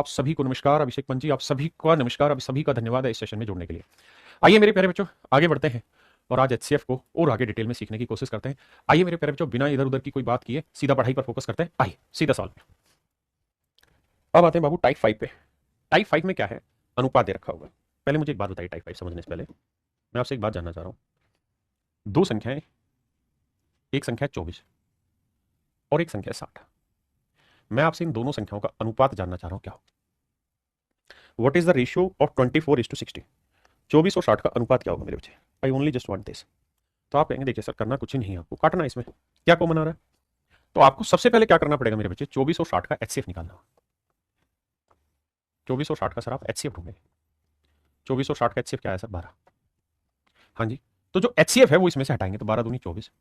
सभी को नमस्कार। अभिषेक पंत जी, आप सभी का नमस्कार, आप सभी का धन्यवाद है इस सेशन में जुड़ने के लिए। आइए मेरे प्यारे बच्चों, आगे बढ़ते हैं और आज एचसीएफ को और आगे डिटेल में सीखने की कोशिश करते हैं। आइए मेरे प्यारे बच्चों, बिना इधर उधर की कोई बात किए सीधा पढ़ाई पर फोकस करते हैं। आइए सीधा सवाल पे। अब आते हैं बाबू टाइप 5 पे। टाइप 5 में क्या है? अनुपात दे रखा होगा। पहले मुझे एक बात बताइए, टाइप 5 समझने से पहले मैं आपसे एक बात जानना चाह रहा हूं। दो संख्याएं, एक संख्या 24 और एक संख्या 60। मैं आपसे इन दोनों संख्याओं का अनुपात जानना चाह रहा हूं, क्या हो? What is the ratio of 24:60? 24 और 60 का अनुपात क्या होगा मेरे बच्चे? I only just want this. तो आप कहेंगे देखिए सर, करना कुछ ही नहीं है, आपको काटना है। इसमें क्या कॉमन आ रहा है? तो आपको सबसे पहले क्या करना पड़ेगा मेरे बच्चे? 24 और 60 का एचसीएफ निकालना। 24 और 60 का सर आप एचसीएफ ढूंढेंगे। 24 और 60 का एचसीएफ क्या है सर? 12। हाँ जी, तो जो एचसीएफ है वो इसमें से हटाएंगे, तो 12 दूनी 24,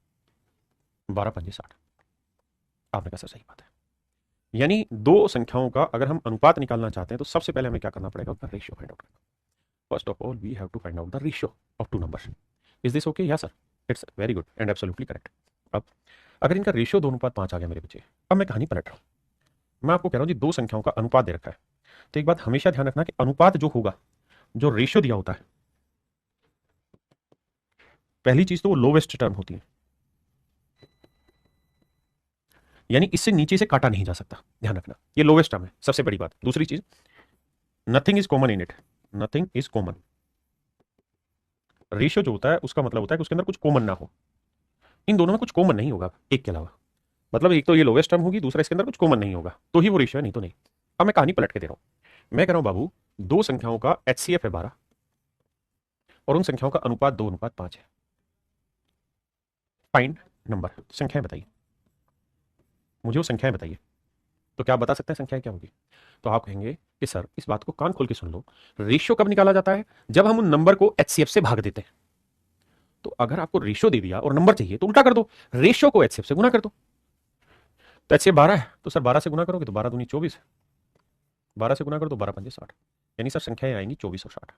12 पंजे 60। आपने कहा सर सही बात है। यानी दो संख्याओं का अगर हम अनुपात निकालना चाहते हैं तो सबसे पहले हमें क्या करना पड़ेगा? उसका रेशियो फाइंड आउट करना। First of all we have to find out the ratio of two numbers. Is this okay? Yes sir, it's very good and absolutely correct. अब अगर इनका रेशियो 2:5 आ गया मेरे बच्चे, अब मैं कहानी पलट रहा हूं। मैं आपको कह रहा हूं जी, दो संख्याओं का अनुपात दे रखा है, तो एक बात हमेशा ध्यान रखना कि अनुपात जो होगा, जो रेशियो दिया होता है, पहली चीज तो वो लोवेस्ट टर्म होती है, यानी इससे नीचे से काटा नहीं जा सकता। ध्यान रखना, ये लोवेस्ट टर्म है, सबसे बड़ी बात। दूसरी चीज, nothing is common in it. Nothing is common. Ratio जो होता है उसका मतलब होता है कि उसके अंदर कुछ कॉमन ना हो। इन दोनों में कुछ कॉमन नहीं होगा एक के अलावा। मतलब एक तो ये लोवेस्ट टर्म होगी, दूसरा इसके अंदर कुछ कॉमन नहीं होगा, तो ही वो रेशियो है, नहीं तो नहीं। अब मैं कहानी पलट के दे रहा हूं। मैं कह रहा हूं बाबू, दो संख्याओं का एचसीएफ है 12 और उन संख्याओं का अनुपात 2:5 है। Find number. संख्याएं बताइए मुझे, वो संख्याएं बताइए। तो क्या आप बता सकते हैं संख्याएं क्या होगी? तो आप कहेंगे कि सर इस बात को कान खोल के सुन लो, रेशियो कब निकाला जाता है? जब हम उन नंबर को एचसीएफ से भाग देते हैं। तो अगर आपको रेशियो दे दिया और नंबर चाहिए तो उल्टा कर दो, रेशियो को एचसीएफ से गुना कर दो। तो एचसीएफ 12 है तो सर 12 से गुना करोगे तो 12 दूनी 24, 12 से गुना कर दो 12 पंजे 60। यानी सर संख्याएं आएंगी 24 और 60।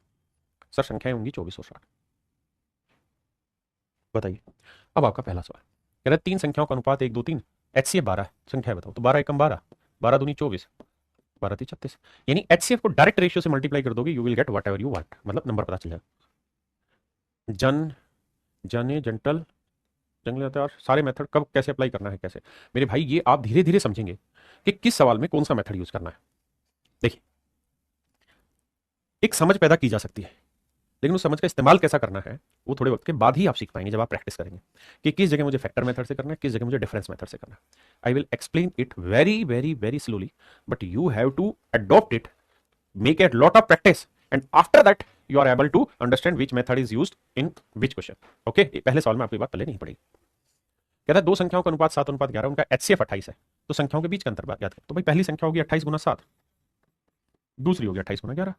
सर संख्याएं होंगी 24 और 60। बताइए। अब आपका पहला सवाल कह रहा है तीन संख्याओं का अनुपात 1 2 3, एचसीएफ 12 है, संख्या बताओ। तो 12 एकम 12, 12 दूनी 24, 12 ती 36। यानी एचसीएफ को डायरेक्ट रेशियो से मल्टीप्लाई कर दोगे, you will get what ever you want, मतलब नंबर पता चल जाएगा। जन जने जंटल जंगल जाते हैं, और सारे मेथड कब कैसे अप्लाई करना है कैसे, मेरे भाई ये आप धीरे धीरे समझेंगे कि किस सवाल में कौन सा मेथड यूज करना है। देखिए, एक समझ पैदा की जा सकती है, लेकिन उस समझ का इस्तेमाल कैसा करना है वो थोड़े वक्त के बाद ही आप सीख पाएंगे, जब आप प्रैक्टिस करेंगे कि किस जगह मुझे फैक्टर मेथड से करना है, किस जगह मुझे डिफरेंस मेथड से करना है। I will explain it very very very slowly, but you have to adopt it, make a lot of practice, and after that you are able to understand which method is used in which question. Okay, पहले सवाल में आपको बात पहले नहीं पड़ेगी। कहता है दो संख्याओं का अनुपात 7:11, उनका एचसीएफ 28 है। तो संख्याओं के बीच का अंतर याद करें। तो भाई पहली संख्या होगी 28 गुना 7, दूसरी होगी 28 गुना 11।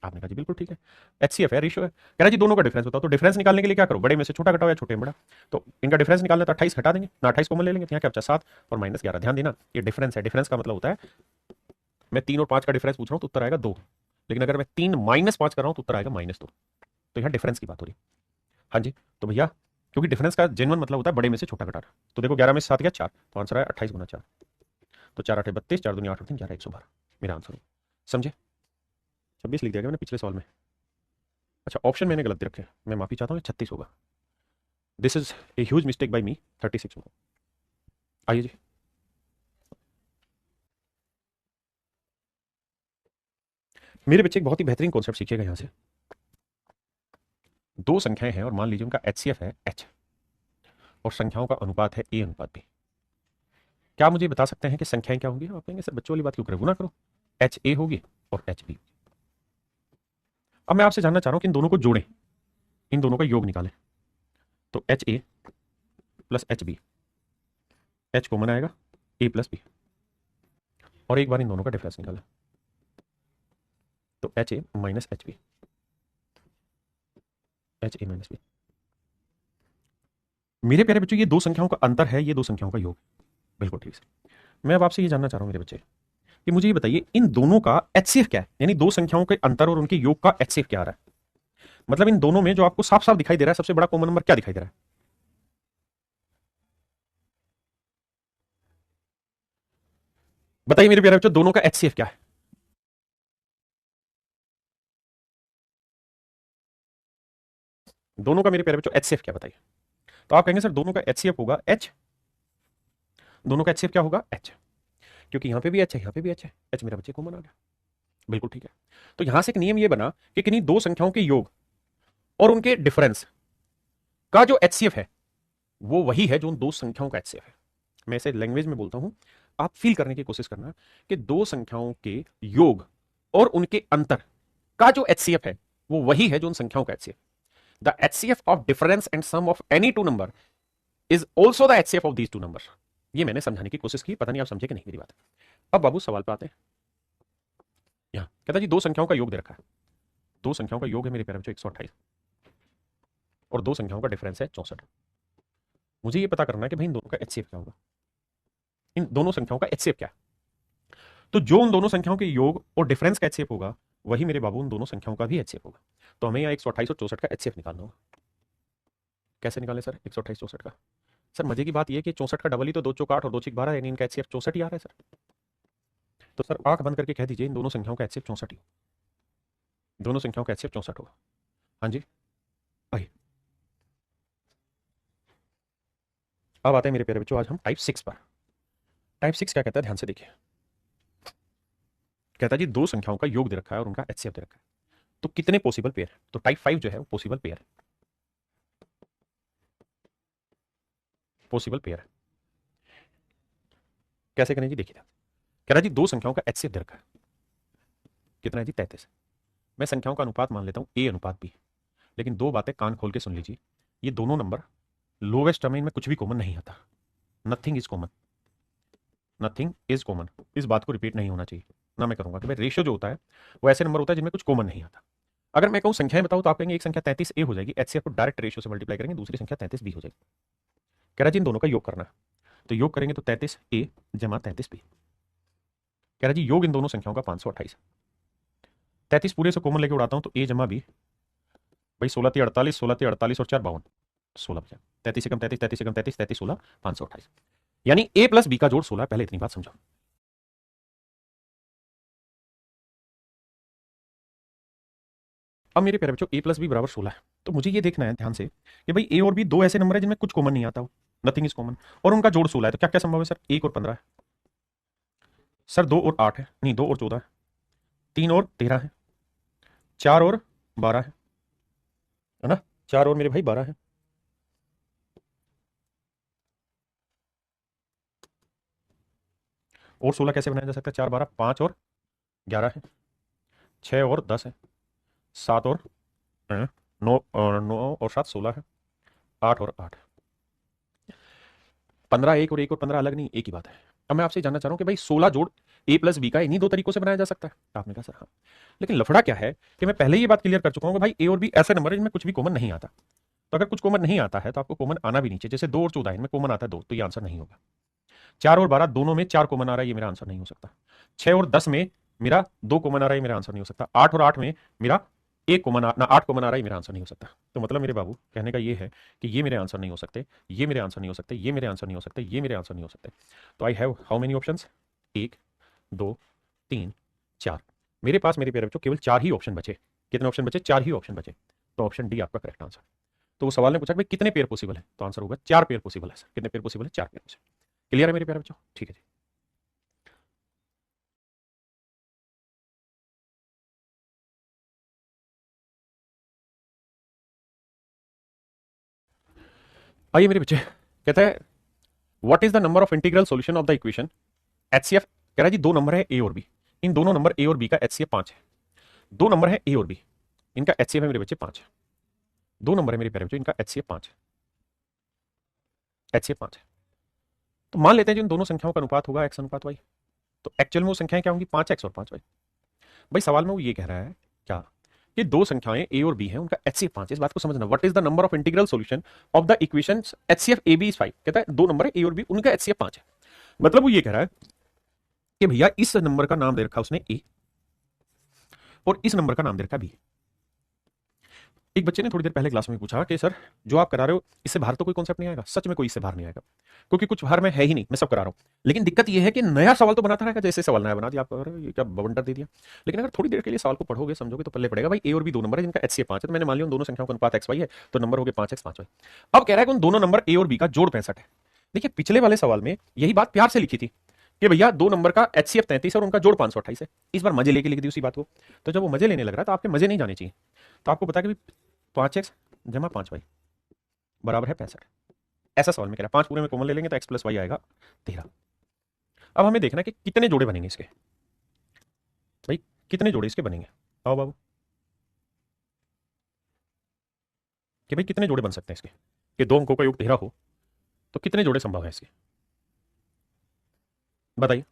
आपने कहा जी बिल्कुल ठीक है, एचसीएफ है, रेशियो है। कह रहा जी दोनों का डिफरेंस बताओ। तो डिफरेंस निकालने के लिए क्या करो? बड़े में से छोटा घटाओ या छोटे में बड़ा। तो इनका डिफरेंस निकालना तो 28 हटा देंगे ना, 28 कॉमन ले लेंगे, तो यहाँ क्या बचा 7 और -11। ध्यान देना, ये डिफरेंस है। डिफरेंस का मतलब होता है मैं 3 और 5 का डिफरेंस पूछ रहा हूँ तो उत्तर आएगा 2, लेकिन अगर मैं 3 -5 कर रहा हूँ तो उत्तर आएगा -2। तो यहाँ डिफरेंस की बात हो रही है। हाँ जी, तो भैया क्योंकि डिफरेंस का जेन्युइन मतलब होता है बड़े में से छोटा घटाना। तो देखो 11 में से 7 गया 4, तो आंसर आया 28 गुना 4। तो 4 8 32, 4 दूनी 8 और 3 11 112 मेरा आंसर हो। समझे? 26 लिख दिया गया मैंने पिछले सवाल में। अच्छा, ऑप्शन मैंने गलत दे रखे, मैं माफी चाहता हूँ, 36 होगा। This is a huge mistake by me, 36 होगा। आइए जी, मेरे बच्चे एक बहुत ही बेहतरीन कॉन्सेप्ट सीखिएगा यहाँ से। दो संख्याएं हैं और मान लीजिए उनका एचसीएफ है एच और संख्याओं का अनुपात है ए अनुपात बी। क्या मुझे बता सकते हैं कि संख्याएं क्या होंगी? आप कहेंगे सर बच्चों वाली बात क्यों करें, गुना करो। एच ए होगी और एच बी। अब मैं आपसे जानना चाह रहा हूं कि इन दोनों को जोड़ें, इन दोनों का योग निकालें। तो H A plus H B, H common आएगा, ए प्लस बी, और एक बार इन दोनों का डिफरेंस निकालें। तो H A minus H B, H A minus B. मेरे प्यारे बच्चों, ये दो संख्याओं का अंतर है, ये दो संख्याओं का योग। बिल्कुल ठीक है। मैं अब आपसे ये जानना चाह रहा हूं मेरे बच्चे कि मुझे ये बताइए इन दोनों का एचसीएफ क्या है, यानी दो संख्याओं के अंतर और उनके योग का एचसीएफ क्या आ रहा है। मतलब इन दोनों में जो आपको साफ साफ दिखाई दे रहा है, सबसे बड़ा कॉमन नंबर क्या दिखाई दे रहा है? बताइए मेरे प्यारे बच्चों, दोनों का एचसीएफ क्या है? दोनों का मेरे प्यारे बच्चों एचसीएफ क्या बताइए? तो आप कहेंगे सर दोनों का एचसीएफ होगा एच, दोनों का एचसीएफ क्या होगा एच, क्योंकि यहां पे भी एच है, यहां पे भी एच है, एच मेरा बच्चे कॉमन आ गया। बिल्कुल ठीक है। तो यहां से एक नियम ये बना कि किन्हीं दो संख्याओं के योग और उनके डिफरेंस का जो एचसीएफ है वो वही है जो उन दो संख्याओं का एचसीएफ है। मैं इसे लैंग्वेज में बोलता हूं, आप फील करने की कोशिश करना कि दो संख्याओं के योग और उनके अंतर का जो एचसीएफ है वो वही है जो उन संख्याओं का HCF. The HCF of difference and sum of any two number is also the HCF of these two number. ये मैंने समझाने की कोशिश की, पता नहीं आप समझे कि नहीं मेरी बात। अब बाबू सवाल पे आते हैं। यहां कहता जी दो संख्याओं का योग दे रखा है, दो संख्याओं का योग है मेरे प्यारे बच्चों 128 और दो संख्याओं का डिफरेंस है 64। मुझे ये पता करना है कि भाई इन दोनों का एचसीएफ क्या होगा, इन दोनों संख्याओं का एचसीएफ क्या है। तो जो उन दोनों संख्याओं के योग और डिफरेंस का एचसीएफ होगा वही मेरे बाबू उन दोनों संख्याओं का भी एचसीएफ होगा। तो हमें यहाँ 128 और 64 का एचसीएफ निकालना होगा। कैसे निकालें सर 128 64 का? सर मजे की बात यह कि 64 का डबल ही तो 2 चौक 8 और 2 चौक 12, यानी इनका एचसीएफ 64 ही आ रहा है सर। तो सर आंख बंद करके कह दीजिए इन दोनों संख्याओं का एचसीएफ 64 ही, दोनों संख्याओं का एचसीएफ 64 होगा। हाँ जी भाई। अब आते हैं मेरे प्यारे बच्चों आज हम टाइप 6 पर। टाइप 6 क्या कहता है ध्यान से देखिए। कहता है जी दो संख्याओं का योग दे रखा है और उनका एचसीएफ दे रखा है, तो कितने पॉसिबल पेयर है? तो टाइप 5 जो है वो पॉसिबल पेयर है, पॉसिबल पेयर है। कैसे करें जी देखिए। कह रहा जी दो संख्याओं का एचसीएफ दे रखा है, कितना है जी 33। मैं संख्याओं का अनुपात मान लेता हूं ए अनुपात बी, लेकिन दो बातें कान खोल के सुन लीजिए। ये दोनों नंबर लोवेस्ट टर्म में कुछ भी कॉमन नहीं आता, nothing is common, nothing is common. इस बात को रिपीट नहीं होना चाहिए ना मैं करूंगा कि भाई रेशियो जो होता है वो ऐसे नंबर होता है जिनमें कुछ कॉमन नहीं आता। अगर मैं कहूं संख्याएं बताओ तो आप कहेंगे एक संख्या 33 ए हो जाएगी, एचसीएफ को डायरेक्ट रेशियो से मल्टीप्लाई करेंगे, दूसरी संख्या 33 बी हो जाएगी। कह रहा जी इन दोनों का योग करना है, तो योग करेंगे तो 33 ए जमा 33 बी। कह रहा जी योग इन दोनों संख्याओं का 528। 33 पूरे से कॉमन लेके उड़ाता हूं तो ए जमा बी, भाई 16 × 48, 16 × 48 और 4 52, 16 बचा। 33 से कम 33, 33 से कम 33, 33 16 528, यानी ए प्लस बी का जोड़ 16। पहले इतनी बात समझो। अब मेरे प्यारे बच्चों ए प्लस बी बराबर 16 है, तो मुझे ये देखना है ध्यान से कि भाई ए और बी दो ऐसे नंबर है जिनमें कुछ कॉमन नहीं आता हो, नथिंग इज कॉमन, और उनका जोड़ 16 है। तो क्या क्या संभव है सर? 1 और 15 है सर, 2 और 8 है, नहीं 2 और 14 है, 3 और 13 है, 4 और 12 है ना, 4 और मेरे भाई 12 है, और 16 कैसे बनाया जा सकता है? 4 12 5 और 11 है, 6 और 10 है, 7 और 9 और 9 और 7 16 है, 8 और 8, 15 1 और 1 और 15 अलग नहीं, एक ही बात है। अब मैं आपसे जानना चाह रहा हूं कि भाई 16 जोड़ ए प्लस बी का इन्हीं दो तरीकों से बनाया जा सकता है? आपने कहा सर हाँ, लेकिन लफड़ा क्या है कि मैं पहले ये बात क्लियर कर चुका हूं कि भाई ए और बी ऐसे नंबर है जिनमें कुछ भी कॉमन नहीं आता। तो अगर कुछ कॉमन नहीं आता है तो आपको कॉमन आना भी नहीं चाहिए। जैसे 2 और 14 इनमें कॉमन आता है 2, तो ये आंसर नहीं होगा। 4 और 12 दोनों में 4 कॉमन आ रहा है, ये मेरा आंसर नहीं हो सकता। 6 और 10 में मेरा 2 कॉमन आ रहा है, मेरा आंसर नहीं हो सकता। 8 और 8 में मेरा एक कॉमन ना 8 कॉमन आ रहा है, मेरा आंसर नहीं हो सकता। तो मतलब मेरे बाबू कहने का ये है कि ये मेरे आंसर नहीं हो सकते, ये मेरे आंसर नहीं हो सकते, ये मेरे आंसर नहीं हो सकते, ये मेरे आंसर नहीं हो सकते। तो I have how many options? 1 2 3 4। मेरे पास मेरे प्यारे बच्चों केवल 4 ही ऑप्शन बचे। कितने ऑप्शन बचे? 4 ही ऑप्शन बचे। तो ऑप्शन डी आपका करेक्ट आंसर। तो वो सवाल ने पूछा कि भाई कितने पेयर पॉसिबल है, तो आंसर होगा 4 पेयर पॉसिबल है सर। कितने पेयर पॉसिबल है? 4 पेयर पॉसिबल। क्लियर है मेरे प्यारे बच्चों? ठीक है जी। आइए मेरे बच्चे, कहता है what is the number of integral solution of the equation HCF. कह रहा है जी दो नंबर है ए और बी, इन दोनों नंबर ए और बी का एचसीएफ 5 है। दो नंबर है ए और बी, इनका एचसीएफ है मेरे बच्चे 5 है। दो नंबर है मेरे प्यारे बच्चों, इनका एचसीएफ 5 है, एचसीएफ 5 है। तो मान लेते हैं जिन दोनों संख्याओं का अनुपात होगा एक्स अनुपात वाई, तो एक्चुअल में वो संख्याएं क्या होंगी? 5x और 5y। भाई सवाल में वो ये कह रहा है क्या कि दो संख्याएं ए और बी हैं, उनका एचसीएफ 5 है। इस बात को समझना, what is the number of integral solution of the equation HCF A B is 5। कहता है दो नंबर है ए और बी, उनका एचसीएफ 5 है। मतलब वो ये कह रहा है कि भैया इस नंबर का नाम दे रखा उसने ए और इस नंबर का नाम दे रखा बी। एक बच्चे ने थोड़ी देर पहले क्लास में पूछा कि सर जो आप करा रहे हो इससे बाहर तो कोई कॉन्सेप्ट नहीं आएगा। सच में कोई इससे बाहर नहीं आएगा, क्योंकि कुछ बाहर में है ही नहीं, मैं सब करा रहा हूँ। लेकिन दिक्कत यह है कि नया सवाल तो बनाता रहेगा, जैसे सवाल नया बना दिया आपका, ये क्या बवंडर दे दिया। लेकिन अगर थोड़ी देर के लिए सवाल को पढ़ोगे समझोगे तो पल्ले पड़ेगा भाई ए और बी दो नंबर है जिनका HCF 5 है, तो मैंने मान लिया उन दोनों संख्याओं का अनुपात XY है, तो नंबर हो गए 5x 5y। अब कह रहा है कि उन दोनों नंबर ए और बी का जोड़ 65 है। देखिए पिछले वाले सवाल में यही बात प्यार से लिखी थी कि भैया दो नंबर का HCF 33 है और उनका जोड़ 528 है। इस बार मजे लेके लिख दी उसी बात को। तो जब वो मजे लेने लग रहा है तो आपके मजे नहीं जाने चाहिए। तो आपको पता है कि 5x जमा 5y बराबर है 65। ऐसा सवाल में कह रहा है 5 पूरे में कॉमन ले लेंगे तो x प्लस वाई आएगा 13। अब हमें देखना है कि कितने जोड़े बनेंगे इसके, भाई कितने जोड़े इसके बनेंगे। आओ बाबू कि भाई कितने जोड़े बन सकते हैं इसके, कि दो अंकों का योग 13 हो तो कितने जोड़े संभव है इसके, बताइए।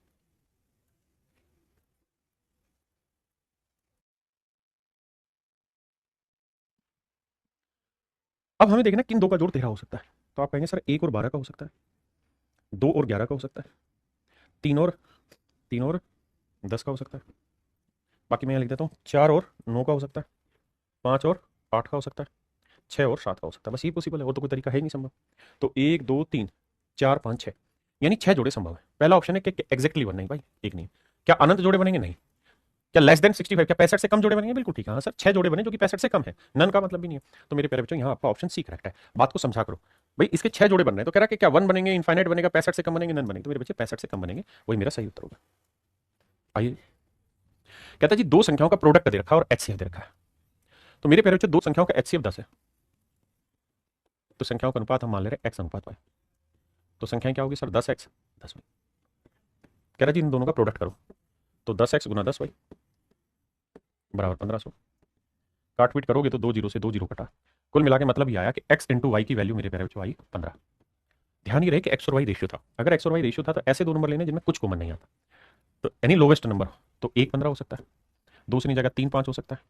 अब हमें देखना किन दो का जोड़ 13 हो सकता है। तो आप कहेंगे सर 1 और 12 का हो सकता है, 2 और 11 का हो सकता है, 3 और 10 का हो सकता है, बाकी मैं यहाँ लिख देता हूँ 4 और 9 का हो सकता है, 5 और 8 का हो सकता है, 6 और 7 का हो सकता है। बस ये पॉसिबल है, और तो कोई तरीका है ही नहीं संभव। तो 1 2 3 4 5 6 यानी 6 जोड़े संभव है। पहला ऑप्शन है कि एग्जैक्टली वन नहीं भाई, एक नहीं। क्या अनंत जोड़े बनेंगे? नहीं। क्या लेस देन 65, क्या 65 से कम जोड़े बनेंगे? बिल्कुल ठीक है, हाँ सर 6 जोड़े बने जो कि 65 से कम है, नन का मतलब भी नहीं है। तो मेरे प्यारे बच्चों यहाँ आपका ऑप्शन सी करेक्ट है। बात को समझा करो भाई, इसके 6 जोड़े बन रहे हैं तो कह रहा है कि क्या 1 बनेंगे, इनफाइनाइट बनेगा, 65 से कम बनेंगे, नन बनेंगे। तो मेरे बच्चे 65 से कम बनेंगे, वही मेरा सही उत्तर होगा। आइए, कहता है जी दो संख्याओं का प्रोडक्ट दे रखा है और HCF दे रखा है। तो मेरे प्यारे बच्चों दो संख्याओं का HCF 10 है, तो संख्याओं का अनुपात हम मान ले रहे हैं x अनुपात y। तो संख्याएं क्या होगी सर? 10x 10y। कह रहा जी इन दोनों का प्रोडक्ट करो, तो 10x गुना 10y बराबर 1500। काट पीट करोगे तो 2 जीरो से 2 जीरो कटा, कुल मिला के मतलब ये आया कि x इंटू वाई की वैल्यू मेरे प्यारे बच्चों आई 15। ध्यान ये रहे कि x और y रेशियो था। अगर x और y रेशियो था तो ऐसे दो नंबर लेने जिनमें कुछ कॉमन नहीं आता, तो एनी लोवेस्ट नंबर तो 1 15 हो सकता है, दूसरी जगह 3 5 हो सकता है,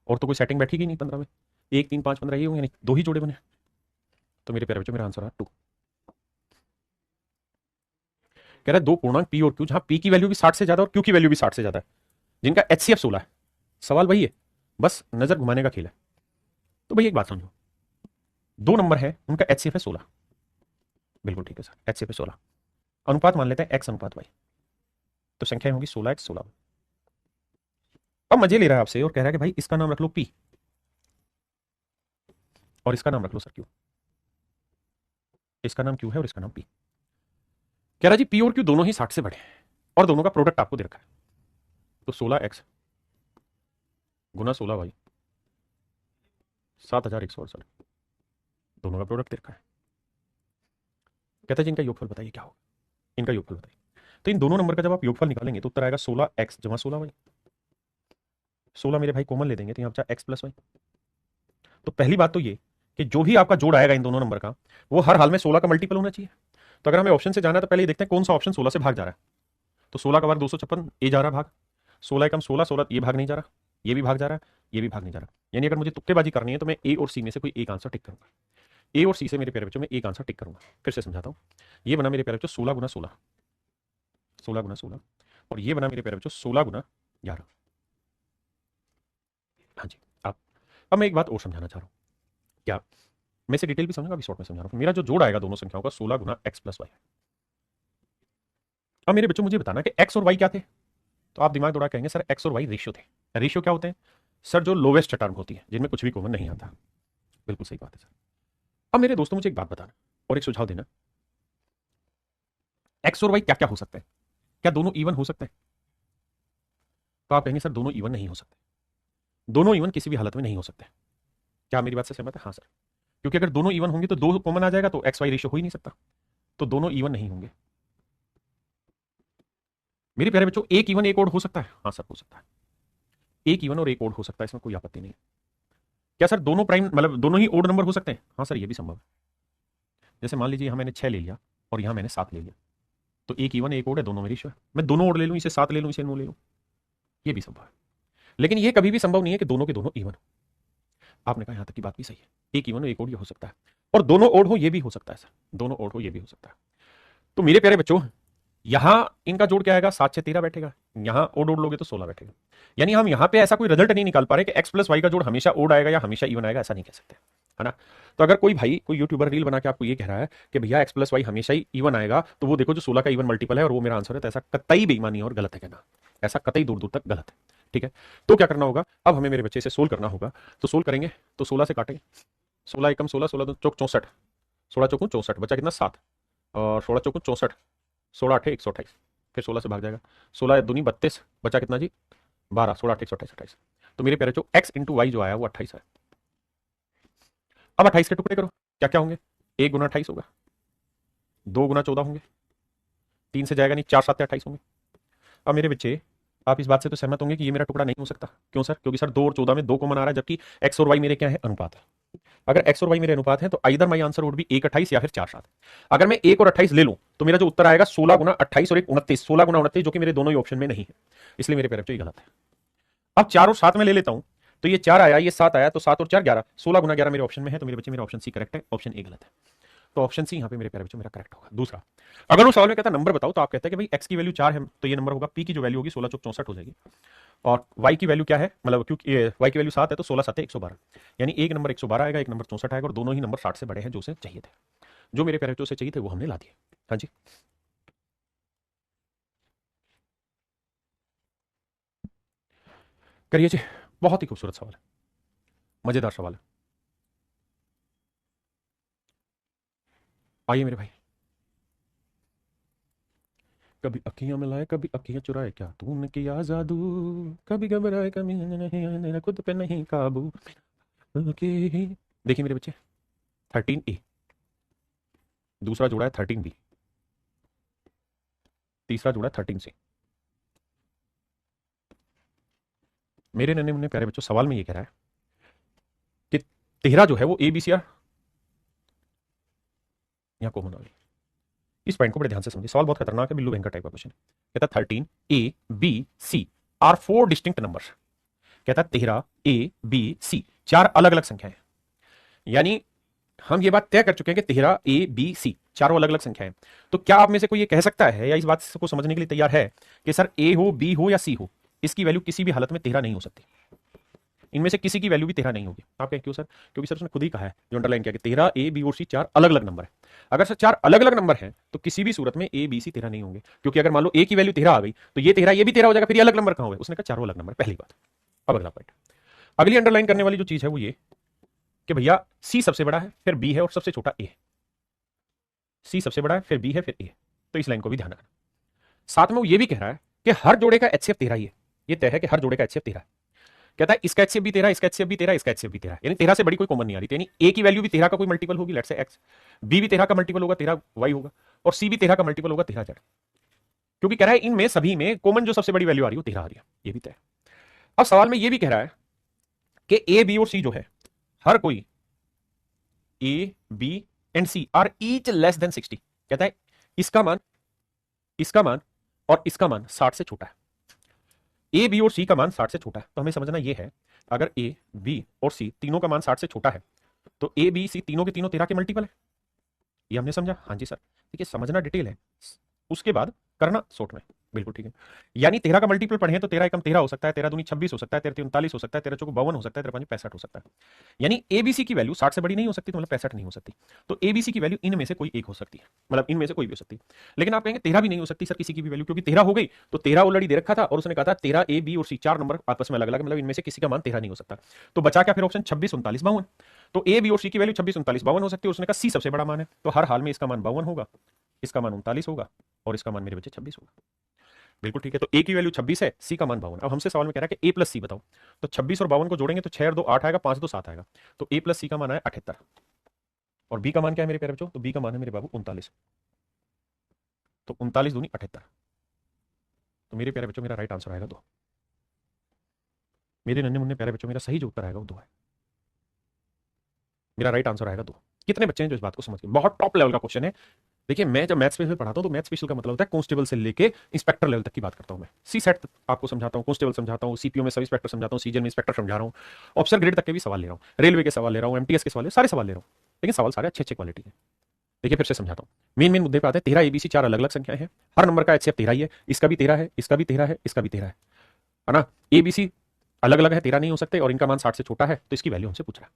और तो कोई सेटिंग बैठेगी नहीं 15 में। 1 3 5 15 ये होंगे, नहीं दो ही जोड़े बने। तो मेरे प्यारे बच्चों मेरा आंसर आ 2। कह रहा है दो पूर्णांक p और q जहां p की वैल्यू भी 60 से ज्यादा और q की वैल्यू भी 60 से ज्यादा है, जिनका HCF 16 है। सवाल वही है, बस नजर घुमाने का खेल है। तो भाई एक बात समझो, दो नंबर है उनका HCF है 16, बिल्कुल ठीक है सर, HCF है 16, अनुपात मान लेते हैं x अनुपात y, तो संख्या होगी 16x 16। अब मजे ले रहा है आपसे और कह रहा है कि भाई इसका नाम रख लो p और इसका नाम रख लो सर q। इसका नाम q है और इसका नाम p। कह रहा जी p और q दोनों ही 60 से बड़े हैं और दोनों का प्रोडक्ट आपको दे रखा है, तो 16x गुना 16y 7168, दोनों का प्रोडक्ट दे रखा है। कहता है जी इनका योगफल बताइए क्या होगा, इनका योगफल बताइए। तो इन दोनों नंबर का जब आप योगफल निकालेंगे तो उत्तर आएगा 16x जमा 16y। 16 मेरे भाई कॉमन ले देंगे तो यहाँ बचा x प्लस वाई। तो पहली बात तो ये कि जो भी आपका जोड़ आएगा इन दोनों नंबर का वो हर हाल में 16 का मल्टीपल होना चाहिए। तो अगर हमें ऑप्शन से जाना है तो पहले ये देखते हैं कौन सा ऑप्शन 16 से भाग जा रहा है। तो 16 का वर्ग 256, ए जा रहा भाग, 16 एकम 16, 16 ये भाग नहीं जा रहा, ये भी भाग जा रहा है, ये भी भाग नहीं जा रहा। यानी अगर मुझे तुक्केबाजी करनी है तो मैं ए और सी में से कोई एक आंसर टिक करूंगा। ए और सी से मेरे प्यारे बच्चों में एक आंसर टिक करूंगा। फिर से समझाता हूं, ये बना मेरे प्यारे बच्चों 16 गुना 16, 16 गुना 16, और ये बना मेरे प्यारे बच्चों 16 गुना 11। हाँ जी। अब मैं एक बात और समझाना चाह रहा हूँ, क्या मैं इसे डिटेल भी समझूंगा, अभी शॉर्ट में समझा रहा हूँ। मेरा जो जोड़ आएगा दोनों संख्याओं का 16 गुना x प्लस वाई। अब मेरे बच्चों मुझे बताना कि x और y क्या थे। तो आप दिमाग दौड़ा कहेंगे सर x और y रेशियो थे। रेशियो क्या होते हैं सर? जो लोवेस्ट टर्म होती है जिनमें कुछ भी कॉमन नहीं आता। बिल्कुल सही बात है सर। अब मेरे दोस्तों मुझे एक बात बताना और एक सुझाव देना, x और y क्या क्या हो सकते हैं? क्या दोनों इवन हो सकते हैं? तो आप कहेंगे सर दोनों इवन नहीं हो सकते, दोनों इवन किसी भी हालत में नहीं हो सकते। क्या मेरी बात से सहमत है? हाँ सर, क्योंकि अगर दोनों इवन होंगे तो दो कॉमन आ जाएगा तो एक्स वाई रेशियो हो ही नहीं सकता, तो दोनों इवन नहीं होंगे। मेरे प्यारे बच्चों एक इवन एक ओड हो सकता है? हाँ सर हो सकता है, एक इवन और एक ओड हो सकता है, इसमें कोई आपत्ति नहीं। क्या सर दोनों प्राइम मतलब दोनों ही ओड नंबर हो सकते हैं? हाँ सर ये भी संभव है। जैसे मान लीजिए यहां मैंने 6 ले लिया और यहां मैंने 7 ले लिया, तो एक इवन एक ओड है, दोनों में रेशियो है। मैं दोनों ओड ले लूं, इसे 7 ले लूं, इसे 9 ले लूं, ये भी संभव है। लेकिन ये कभी भी संभव नहीं है कि दोनों के दोनों इवन हो। आपने कहा यहां तक की बात भी सही है, एक इवन हो एक ओड ये हो सकता है, और दोनों ओड हो ये भी हो सकता है सर, दोनों ओड हो ये भी हो सकता है। तो मेरे प्यारे बच्चों यहां इनका जोड़ क्या आएगा? 7 6 13 बैठेगा, यहां ओड ओड लोगे तो 16 बैठेगा। यानी हम यहां पे ऐसा कोई रिजल्ट नहीं निकाल पा रहे कि एक्स प्लस वाई का जोड़ हमेशा ओड आएगा या हमेशा इवन आएगा, ऐसा नहीं कह सकते, है ना। तो अगर कोई भाई कोई यूट्यूबर रील बना के आपको ये कह रहा है कि भैया एक्स प्लस वाई हमेशा ही इवन आएगा, तो वो देखो जो 16 का इवन मल्टीपल है और वो मेरा आंसर है, तो ऐसा कतई बेईमानी और गलत है कहना, ऐसा कतई दूर दूर तक गलत है। ठीक है, तो क्या करना होगा, अब हमें मेरे बच्चे से सोल्व करना होगा। तो सोल्व करेंगे तो 16 से काटेंगे, 16 एकम 16, 16 चौक 64, 16 चौकूं 64, बचा कितना 7, और 16 चौकूं 64, 16 8 128, फिर 16 से भाग जाएगा, 16 दूनी 32, बचा कितना जी 12, 16 8 128 28। तो मेरे प्यारे जो एक्स इंटू वाई जो आया वो 28 है। अब 28 के टुकड़े करो, क्या क्या होंगे, 1 गुना 28 होगा, 2 गुना 14 होंगे, 3 से जाएगा नहीं, 4 7 28 होंगे। अब मेरे बच्चे आप इस बात से तो सहमत होंगे कि ये मेरा टुकड़ा नहीं हो सकता, क्यों सर, क्योंकि सर 2 और 14 में 2 कॉमन आ रहा है, जबकि एक्स और वाई मेरे क्या है, अनुपात है। अगर एक्स और वाई मेरे अनुपात है तो either my answer would be 1 28 या फिर 4 7। अगर मैं 1 और 28 ले लूं तो मेरा जो उत्तर आएगा 16 गुना 28 और 1 29, 16 गुना 29, जो कि मेरे दोनों ही ऑप्शन में नहीं है, इसलिए मेरे पेरेंट्स ये गलत है। अब 4 और 7 में ले लेता हूं, तो ये 4 आया, ये 7 आया, तो 7 और 4 11, 16 गुना 11 मेरे ऑप्शन में है, तो मेरे बच्चे मेरा ऑप्शन सी करेक्ट है, ऑप्शन ए गलत है। तो ऑप्शन सी यहां पे मेरे प्यारे बच्चों मेरा करेक्ट होगा। दूसरा, अगर वो सवाल में कहता नंबर बताओ, तो आप कहते हैं कि भाई एक्स की वैल्यू 4 है, तो ये नंबर होगा, पी की जो वैल्यू होगी 16 चौक 64 हो जाएगी, और वाई की वैल्यू क्या है, मतलब क्योंकि वाई की वैल्यू 7 है, तो 16 7 112, यानी एक नंबर 112 आएगा, एक नंबर 64 आएगा, और दोनों ही नंबर 60 से बड़े हैं, जो उसे चाहिए थे, जो मेरे प्यारे बच्चों से चाहिए थे वो हमने ला दिए। हाँ जी, करिए जी, बहुत ही खूबसूरत सवाल है, मजेदार सवाल है। आइए मेरे भाई, कभी अखियां मिलाए कभी अखियां चुराए, क्या तूने किया जादू, कभी घबराए कभी नहीं, खुद पे नहीं काबू। देखिए मेरे बच्चे, 13A, दूसरा जोड़ा है 13B, तीसरा जोड़ा है 13C। मेरे नन्हे मुन्ने प्यारे बच्चों, सवाल में ये कह रहा है कि तेरह जो है वो ABCR यहां कॉमन आ गई। इस पॉइंट को बड़े ध्यान से समझिए, सवाल बहुत खतरनाक है, बिल्लू भयंकर टाइप का क्वेश्चन। कहता 13A B C are 4 distinct numbers. कहता 13A B C 4 अलग अलग संख्याएं, यानी हम ये बात तय कर चुके हैं कि 13A B C चारों अलग अलग संख्याएं। तो क्या आप में से कोई ये कह सकता है या इस बात को समझने के लिए तैयार है कि सर A हो, B हो या C हो, इसकी वैल्यू किसी भी हालत में 13 नहीं हो सकती, इनमें से किसी की वैल्यू भी 13 नहीं होगी। आप कहें क्यों सर, क्योंकि सर उसने खुद ही कहा है, जो अंडरलाइन किया कि 13A B और C 4 अलग अलग नंबर है। अगर सर 4 अलग अलग नंबर हैं तो किसी भी सूरत में A B C 13 नहीं होंगे, क्योंकि अगर मान लो A की वैल्यू 13 आ गई तो ये 13 ये भी 13 हो जाएगा, फिर ये अलग नंबर कहां हो गए, उसने कहा चारों अलग नंबर, पहली बात। अब अगला पॉइंट, अगली अंडरलाइन करने वाली जो चीज है वो ये कि भैया C सबसे बड़ा है, फिर B है और सबसे छोटा A है। C सबसे बड़ा है, फिर B है, फिर A है, तो इस लाइन को भी ध्यान रखना। साथ में वो ये भी कह रहा है कि हर जोड़े का HCF 13 ही है, ये तय है कि हर जोड़े का HCF 13 है। कहता है इसका HCF भी 13, इसका HCF भी 13, इसका HCF भी 13, यानी 13 से बड़ी कोई कॉमन नहीं आ रही, यानी A की वैल्यू भी 13 का कोई मल्टीपल होगी, लेट्स से X, B भी 13 का मल्टीपल होगा, 13 Y होगा, और C भी 13 का मल्टीपल होगा, 13 Z, क्योंकि कह रहा है इनमें सभी में कॉमन जो सबसे बड़ी वैल्यू आ रही है वो 13 आ रही है, ये भी तय। अब सवाल में ये भी कह रहा है कि A B और C जो है, हर कोई A B and C are each less than 60। कहता है इसका मान, इसका मान और इसका मान 60 से छोटा है, A B और C का मान 60 से छोटा है। तो हमें समझना यह है, अगर A B और C तीनों का मान 60 से छोटा है तो A B C तीनों के तीनों 13 के मल्टीपल है, ये हमने समझा। हाँ जी सर, देखिए समझना डिटेल है, उसके बाद करना शॉर्ट में, बिल्कुल ठीक है। यानी 13 का मल्टीपल पढ़े तो 13 एकम 13 हो सकता है, 13 दूनी 26 हो सकता है, 13 39 हो सकता है, 13 चौको 52 हो सकता है, 13 पंजे 65 हो सकता है। यानी ABC की वैल्यू 60 से बड़ी नहीं हो सकती, तो मतलब 65 नहीं हो सकती। तो ABC की वैल्यू इनमें से कोई एक हो सकती है, मतलब इनमें से कोई भी हो सकती है। लेकिन आप कहेंगे 13 भी नहीं हो सकती सर किसी की भी वैल्यू, क्योंकि 13 हो गई तो 13 ऑलरेडी दे रखा था, और उसने कहा था 13 A B और C चार नंबर आपस में अलग अलग, मतलब इनमें से किसी का मान 13 नहीं हो सकता। तो बचा क्या फिर ऑप्शन 26 39 52। तो A B और C की वैल्यू 26 39 52 हो सकती है, उसने कहा C सबसे बड़ा मान है, तो हर हाल में इसका मान 52 होगा, इसका मान 39 होगा, और इसका मान मेरे बच्चे 26 होगा। बिल्कुल ठीक है, तो A की वैल्यू 26 है, C का मान 52। अब हमसे सवाल में कह रहा है कि A प्लस C बताओ, तो 26 और 52 को जोड़ेंगे तो 6 और 2 8 आएगा, 5 2 7 आएगा, तो A प्लस C का मान आया 78, और B का मान क्या है मेरे प्यारे बच्चों, तो B का मान है मेरे बाबू 39, तो 39 दूनी 78, तो मेरे प्यारे बच्चों मेरा राइट आंसर आएगा 2। मेरे नन्हे मुन्ने प्यारे बच्चों, मेरा सही जो उत्तर आएगा वो 2 है, मेरा राइट आंसर आएगा 2। कितने बच्चे हैं जो इस बात को समझ गए, बहुत टॉप लेवल का क्वेश्चन है। देखिए मैं जब मैथ्स स्पेशल पढ़ाता हूं तो मैथ्स स्पेशल का मतलब होता है कांस्टेबल से लेके इंस्पेक्टर लेवल तक की बात करता हूं मैं, सी सेट आपको समझाता हूं, कांस्टेबल समझाता हूं, सीपीओ में सब इंस्पेक्टर समझाता हूं, सीजन में इंस्पेक्टर समझा रहा हूं, ऑफिसर ग्रेड तक के भी सवाल ले रहा हूं, रेलवे के सवाल ले रहा हूं, एमटीएस के सवाल, सारे सवाल ले रहा हूं, लेकिन सवाल सारे अच्छे अच्छे क्वालिटी के। देखिए फिर से समझाता हूँ, मेन मुद्दे पे आते हैं। 13 एबीसी 4 अलग अलग संख्याएं हैं, हर नंबर का एचसीएफ 13 ही है, इसका भी 13 है, इसका भी 13 है, इसका भी 13 है ना। एबीसी अलग अलग है, 13 नहीं हो सकते, और इनका मान 60 से छोटा है, तो इसकी वैल्यू हमसे पूछ रहा है।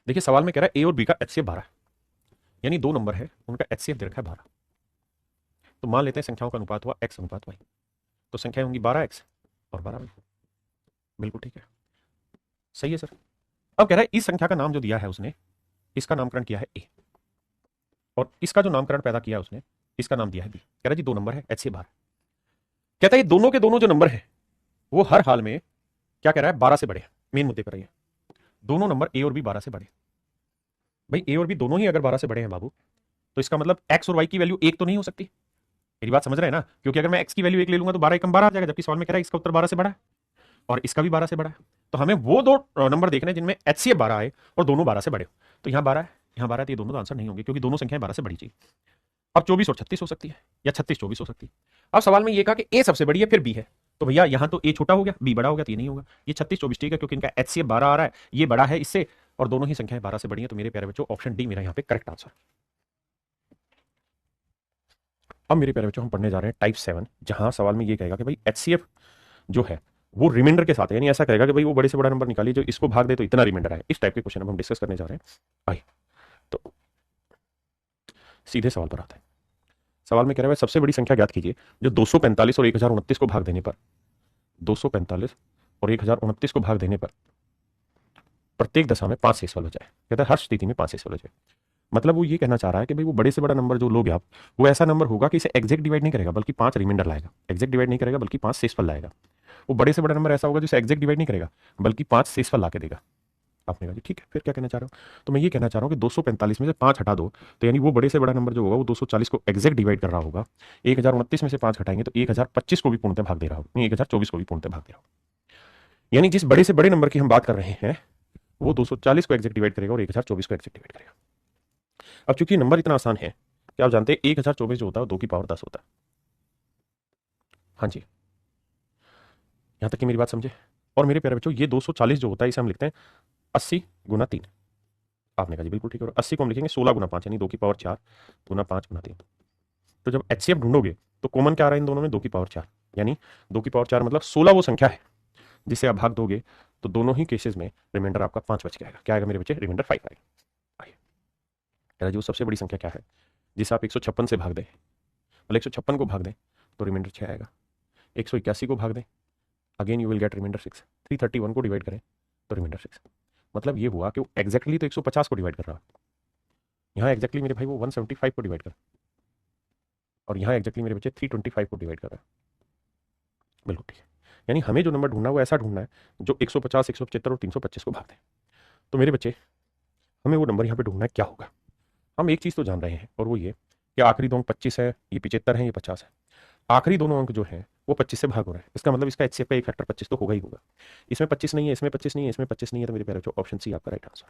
देखिए सवाल में कह रहा है ए और बी का एचसीएफ 12 है, यानी दो नंबर है, उनका एचसीएफ दे रखा है 12। तो मान लेते हैं संख्याओं का अनुपात हुआ एक्स अनुपात वाई, तो संख्याएं होंगी 12x और 12y। बिल्कुल ठीक है, सही है सर। अब कह रहा है इस संख्या का नाम जो दिया है उसने, इसका नामकरण किया है ए, और इसका जो नामकरण पैदा किया उसने, इसका नाम दिया है बी। कह रहा है जी दो नंबर है, एच से 12। कहता है ये दोनों के दोनों जो नंबर है वो हर हाल में क्या कह रहा है, 12 से बड़े। मेन मुद्दे पर आइए, दोनों नंबर ए और बी 12 से बड़े। भाई ए और बी दोनों ही अगर 12 से बड़े हैं बाबू, तो इसका मतलब एक्स और वाई की वैल्यू एक तो नहीं हो सकती। मेरी बात समझ रहे हैं ना, क्योंकि अगर मैं एक्स की वैल्यू एक ले लूंगा तो 12 एकम 12 आ जाएगा, जबकि सवाल में कह रहा है इसका उत्तर 12 से बड़ा है और इसका भी 12 से बड़ा है। तो हमें वो दो नंबर देखने जिनमें एचसीएफ 12 आए और दोनों 12 से बड़े हो। तो यहाँ 12 है, यहाँ 12 है, तो ये दोनों तो आंसर नहीं होंगे, क्योंकि दोनों संख्याएं 12 से बड़ी चाहिए। अब 24 और 36 हो सकती है, या 36 24 हो सकती है। अब सवाल में ये कहा कि ए सबसे बड़ी है फिर बी है, तो भैया यहाँ तो ए छोटा हो गया, बी बड़ा हो गया, तो ये नहीं होगा। ये 36 24 ठीक है, क्योंकि इनका एचसीएफ 12 आ रहा है, ये बड़ा है इससे, और दोनों ही संख्याएं 12 से बड़ी है। तो मेरे प्यारे बच्चों ऑप्शन डी मेरा यहाँ पे करेक्ट आंसर। अब मेरे प्यारे बच्चों हम पढ़ने जा रहे हैं टाइप 7, जहां सवाल में ये कहेगा कि भाई एचसीएफ जो है वो रिमाइंडर के साथ है, यानी ऐसा कहेगा कि भाई वो बड़े से बड़ा नंबर निकालिए जो इसको भाग दे तो इतना रिमाइंडर आए। इस टाइप के क्वेश्चन अब हम डिस्कस करने जा रहे हैं। आइए तो सीधे सवाल पर आते हैं। सवाल में कह रहा है सबसे बड़ी संख्या ज्ञात कीजिए जो 245 और 1029 को भाग देने पर, 245 और 1029 को भाग देने पर प्रत्येक दशा में 5 शेषफल हो जाए। कहता है हर स्थिति में 5 शेषफल हो जाए। मतलब वो ये कहना चाह रहा है कि भाई वो बड़े से बड़ा नंबर जो लोगे आप, वो ऐसा नंबर होगा कि इसे एग्जैक्ट डिवाइड नहीं करेगा बल्कि 5 रिमाइंडर लाएगा। एग्जैक्ट डिवाइड नहीं करेगा बल्कि 5 शेषफल लाएगा। वो बड़े से बड़ा नंबर ऐसा होगा जिसे एग्जैक्ट डिवाइड नहीं करेगा बल्कि 5 शेषफल ला के देगा। आपने कहा जी ठीक है, फिर क्या कहना चाह रहा हूँ, तो मैं ये कहना चाह रहा हूँ कि 245 में से 5 हटा दो, तो यानी वो बड़े से बड़ा नंबर जो होगा वो 240 को एग्जैक्ट डिवाइड कर रहा होगा। 1029 में से 5 घटाएंगे तो 1025 को भी पूर्णतः भाग दे रहा होगा, नहीं 1024 को भी पूर्णतः भाग दे रहा होगा। यानी जिस बड़े से बड़े नंबर की हम बात कर रहे हैं वो 240 को एग्जैक्ट डिवाइड करेगा और 1024 को एग्जैक्ट डिवाइड करेगा। अब चूंकि नंबर इतना आसान है कि आप जानते हैं 1024 जो होता है 2 की पावर 10 होता है। हाँ जी, यहां तक कि मेरी बात समझे। और मेरे प्यारे बच्चों ये 240 जो होता है इसे हम लिखते हैं 80 गुना 3। आपने कहा जी बिल्कुल ठीक है, और 80 को हम लिखेंगे 16 गुना 5, यानी 2 की पावर 4 गुना 5 गुना 3। तो जब एचसीएफ ढूंढोगे तो कॉमन क्या आ रहा है इन दोनों में, 2 की पावर 4, यानी 2 की पावर 4 मतलब 16 वो संख्या है जिसे आप भाग दोगे तो दोनों ही केसेस में रिमाइंडर आपका 5 बच जाएगा। क्या आएगा मेरे बच्चे, रिमाइंडर 5 आएगा। आइए जो सबसे बड़ी संख्या क्या है जिसे आप 156 से भाग दें, मतलब 156 को भाग दें तो रिमाइंडर 6 आएगा। 181 को भाग दें, again you will get reminder 6। 331 को डिवाइड करें तो रिमाइंडर 6। मतलब ये हुआ कि वो एग्जैक्टली तो 150 को डिवाइड कर रहा है, यहाँ एग्जैक्टली मेरे भाई वो 175 को डिवाइड कर, और यहाँ एग्जैक्टली मेरे बच्चे 325 को डिवाइड कर रहा है। बिल्कुल ठीक है, यानी हमें जो नंबर ढूंढना है वो ऐसा ढूंढना है जो 150 175 और 325 को भाग दे। तो मेरे बच्चे हमें वो नंबर यहाँ पे ढूंढना है, क्या होगा। हम एक चीज़ तो जान रहे हैं और वो ये कि आखिरी दो अंक 25 है, ये 75 है, ये 50 है। आखिरी दोनों अंक जो है वो 25 से भाग हो रहा है, इसका मतलब इसका एचसीएफ का एक फैक्टर 25 तो होगा ही होगा। इसमें 25 नहीं है, इसमें 25 नहीं है, इसमें 25 नहीं है, तो मेरे प्यारे बच्चों ऑप्शन सी आपका राइट आंसर।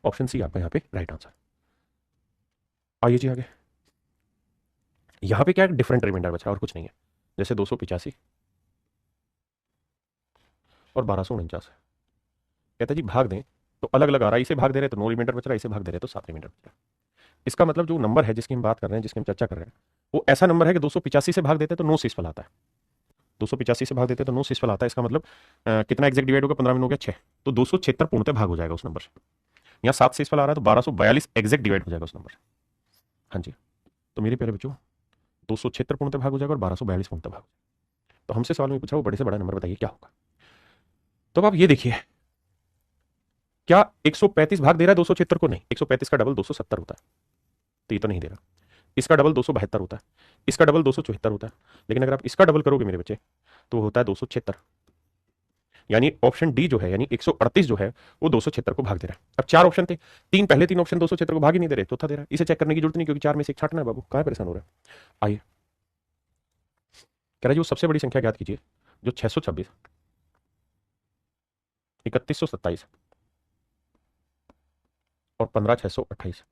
ऑप्शन सी आपका यहाँ पे राइट आंसर। आइए जी आगे, यहाँ पे क्या डिफरेंट रिमाइंडर बचा और कुछ नहीं है, जैसे 285 और 1249। कहता जी भाग दें तो अलग अलग आ रहा है, इसे भाग दे रहे तो 9 रिमाइंडर बच रहा है, इसे भाग दे रहे तो 7 रिमाइंडर बच रहा है। इसका मतलब जो नंबर है जिसकी हम बात कर रहे हैं, जिसकी हम चर्चा कर रहे हैं, वो ऐसा नंबर है कि 285 से भाग देते तो 9 शेषफल आता है। 285 से भाग देते तो 9 शेषफल आता है। इसका मतलब कितना एग्जैक्ट डिवाइड होगा, 15 में हो गया 6, तो 276 पूर्णतः भाग हो जाएगा उस नंबर से। यहाँ 7 शेषफल आ रहा है तो 1242 एग्जैक्ट डिवाइड हो जाएगा उस नंबर से। हाँ जी, तो मेरे प्यारे बच्चों 276 पूर्णतः भाग हो जाएगा और 1242 पूर्णतः भाग। तो हमसे सवाल में पूछा वो बड़े से बड़ा नंबर बताइए क्या होगा। तो अब आप ये देखिए, क्या 135 भाग दे रहा है 276 को, नहीं, 135 का डबल 270 होता है, तो ये तो नहीं दे रहा। इसका डबल 272 होता है, इसका डबल 274 होता है, लेकिन अगर आप इसका डबल करोगे मेरे बच्चे तो होता है 276। यानी ऑप्शन डी जो है, यानी 138 जो है वो 276 को भाग दे रहा है। अब 4 ऑप्शन थे, पहले 3 ऑप्शन 276 को भाग ही नहीं दे रहे, चौथा दे रहा है। इसे चेक करने की जरूरत नहीं, क्योंकि 4 में से एक छाटना है बाबू, कहां परेशान हो रहा है। आइए, कह रहा है जो सबसे बड़ी संख्या ज्ञात कीजिए जो 626 3127 और 15628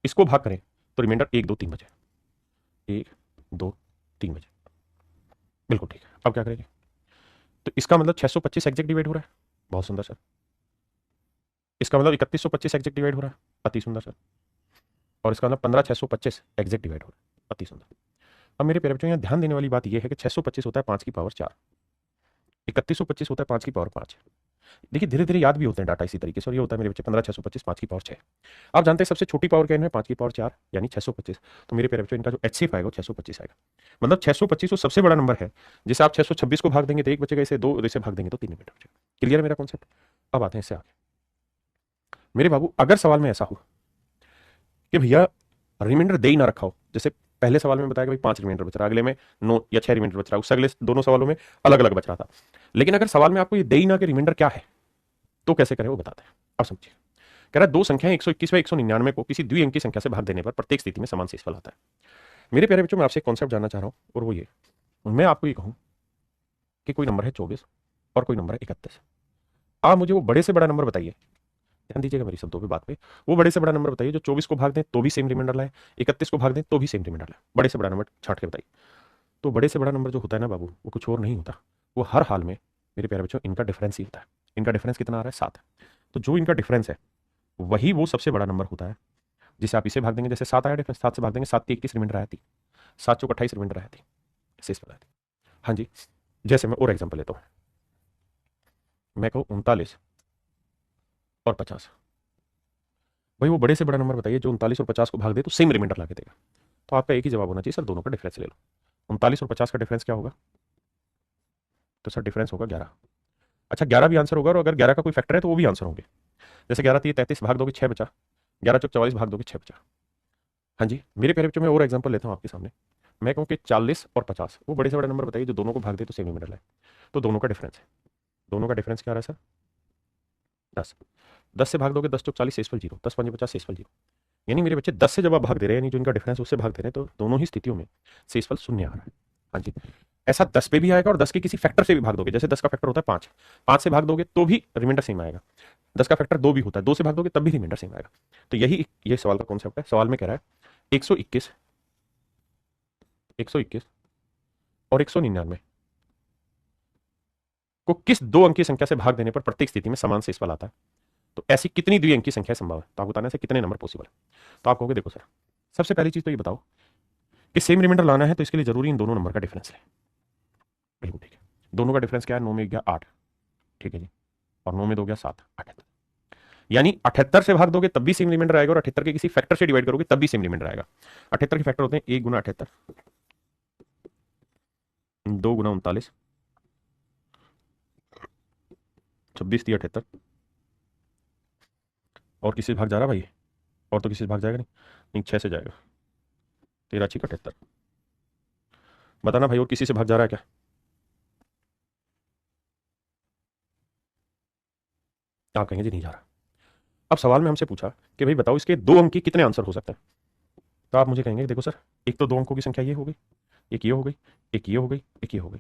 इसको भाग करें तो रिमाइंडर 1 2 3 बचे। 1 2 3 बचे, बिल्कुल ठीक है। अब क्या करेंगे, तो इसका मतलब 625 एग्जैक्ट डिवाइड हो रहा है, बहुत सुंदर सर। इसका मतलब 3125 एग्जैक्ट डिवाइड हो रहा है, अति सुंदर सर। और इसका मतलब 15625 एग्जैक्ट डिवाइड हो रहा है, अति सुंदर। अब मेरे प्यारे बच्चों यहाँ ध्यान देने वाली बात यह है कि 625 होता है 5 की पावर 4, 3125 होता है 5 की पावर 5। देखिए धीरे धीरे याद भी होते हैं डाटा इसी तरीके से, और ये होता है मेरे बच्चे 15625 5 की पावर 6। आप जानते हैं सबसे छोटी पावर क्या है 5 की पावर 4 यानी 625। तो मेरे प्यारे बच्चों इनका जो एचसीएफ आएगा वो 625 आएगा। मतलब 625 वो सबसे बड़ा नंबर है जिसे आप 626 को भाग देंगे तो 1 बचेगा, इसे 2 इसे भाग देंगे तो 3 मीटर बचेगा। क्लियर है मेरा कॉन्सेप्ट? अब आते हैं इससे आगे। मेरे बाबू अगर सवाल में ऐसा हो कि भैया रिमाइंडर दे ही ना रखा हो, जैसे पहले सवाल में बताया कि भाई 5 रिमाइंडर बच रहा, अगले में 9 या 6 रिमाइंडर बच रहा, उससे अगले दोनों सवालों में अलग अलग बच रहा था, लेकिन अगर सवाल में आपको ये दे ही ना कि रिमाइंडर क्या है तो कैसे करें वो बताते हैं। अब समझिए, कह रहा है दो संख्याएं 121 व 199 को किसी द्विअंकी संख्या से भाग देने पर प्रत्येक स्थिति में समान शेषफल आता है। मेरे प्यारे बच्चों मैं आपसे एक कॉन्सेप्ट जानना चाह रहा हूं, और वो ये, मैं आपको ये कहूं कि कोई नंबर है 24 और कोई नंबर है 31, आप मुझे वो बड़े से बड़ा नंबर बताइए, ध्यान दीजिएगा मेरी शब्दों पे बात पे, वो बड़े से बड़ा नंबर बताइए जो 24 को भाग दें तो भी सेम रिमाइंडर लाए, 31 को भाग दें तो भी सेम रिमाइंडर लाए, बड़े से बड़ा नंबर छाट के बताइए। तो बड़े से बड़ा नंबर जो होता है ना बाबू, वो कुछ और नहीं होता, वो हर हाल में मेरे प्यारे बच्चों इनका डिफरेंस ही होता है। इनका डिफरेंस कितना आ रहा है? 7। तो जो इनका डिफरेंस है वही वो सबसे बड़ा नंबर होता है जिसे आप इसे भाग देंगे, जैसे 7 आया डिफरेंस, 7 से भाग देंगे, 7 की 21 रिमाइंडर आया थी, 7 चौक 28 रिमाइंडर आया थी, शेष बताया थी। हाँ जी, जैसे मैं और एग्जाम्पल लेता हूँ, मैं कहूँ 39 और 50, भाई वो बड़े से बड़ा नंबर बताइए जो 39 और 50 को भाग दे तो सेम रिमाइंडर ला के देगा। तो आपका एक ही जवाब होना चाहिए सर, दोनों का डिफरेंस ले लो। 39 और 50 का डिफरेंस क्या होगा? तो सर डिफरेंस होगा 11। अच्छा 11 भी आंसर होगा, और अगर 11 का कोई फैक्टर है तो वो भी आंसर होंगे। जैसे 11 थी 33 भाग दोगे 6 बचा, 11 चौक 44 भाग दोगे 6 बचा। हाँ जी मेरे प्यारे बच्चों, मैं और एग्जांपल लेता हूँ आपके सामने, मैं कहूँ कि 40 और 50 वो बड़े से बड़ा नंबर बताइए जो दोनों को भाग दे तो सेम रिमाइंडर लाए। तो दोनों का डिफरेंस है, दोनों का डिफरेंस क्या आ रहा है सर? 10। 10 से भाग दोगे 10 चौक 40 शेषफल 0, 10 5 50 शेषफल 0। यानी मेरे बच्चे 10 से जब आप भाग दे रहे हैं, यानी जो इनका डिफरेंस उससे भाग दे रहे हैं, तो दोनों ही स्थितियों में शेषफल शून्य आ रहा है। हाँ जी, ऐसा 10 पे भी आएगा और 10 के किसी फैक्टर से भी भाग दोगे, जैसे 10 का फैक्टर होता है 5, 5 से भाग दोगे तो भी रिमाइंडर सेम आएगा। 10 का फैक्टर 2 भी होता है, 2 से भाग दोगे तब भी रिमाइंडर सेम आएगा। तो यही ये सवाल का कॉन्सेप्ट है। सवाल में कह रहा है 121 और 199 को किस दो अंकीय संख्या से भाग देने पर प्रत्येक स्थिति में समान शेषफल आता है? तो ऐसी कितनी द्विअंकीय संख्या संभव है? तो आपको बताना है कितने नंबर पॉसिबल है। तो आप कहोगे देखो सर, सबसे पहली चीज तो ये बताओ कि सेम रिमाइंडर लाना है तो इसके लिए जरूरी इन दोनों नंबर का डिफरेंस है। बिल्कुल ठीक है, दोनों का डिफरेंस क्या है? 9 में 1 गया 8, ठीक है जी, और 9 में 2 गया 7, 78। यानी 78 से भाग दोगे तब भी सेम रिमाइंडर आएगा, और 78 के किसी फैक्टर से डिवाइड करोगे तब भी सेम रिमाइंडर आएगा। 78 के फैक्टर होते हैं 1 गुना 78, 2 गुना 39, 26 थी 78, और किसी से भाग जा रहा भाई? और तो किसी से भाग जाएगा नहीं, नहीं 6 से जाएगा, 13 6 78। बताना भाई और किसी से भाग जा रहा है क्या? आप कहेंगे जी नहीं जा रहा। अब सवाल में हमसे पूछा कि भाई बताओ इसके दो अंक के कितने आंसर हो सकते हैं। तो आप मुझे कहेंगे देखो सर, एक तो दो अंकों की संख्या ये हो गई, एक ये हो गई, एक ये हो गई, एक ये हो गई।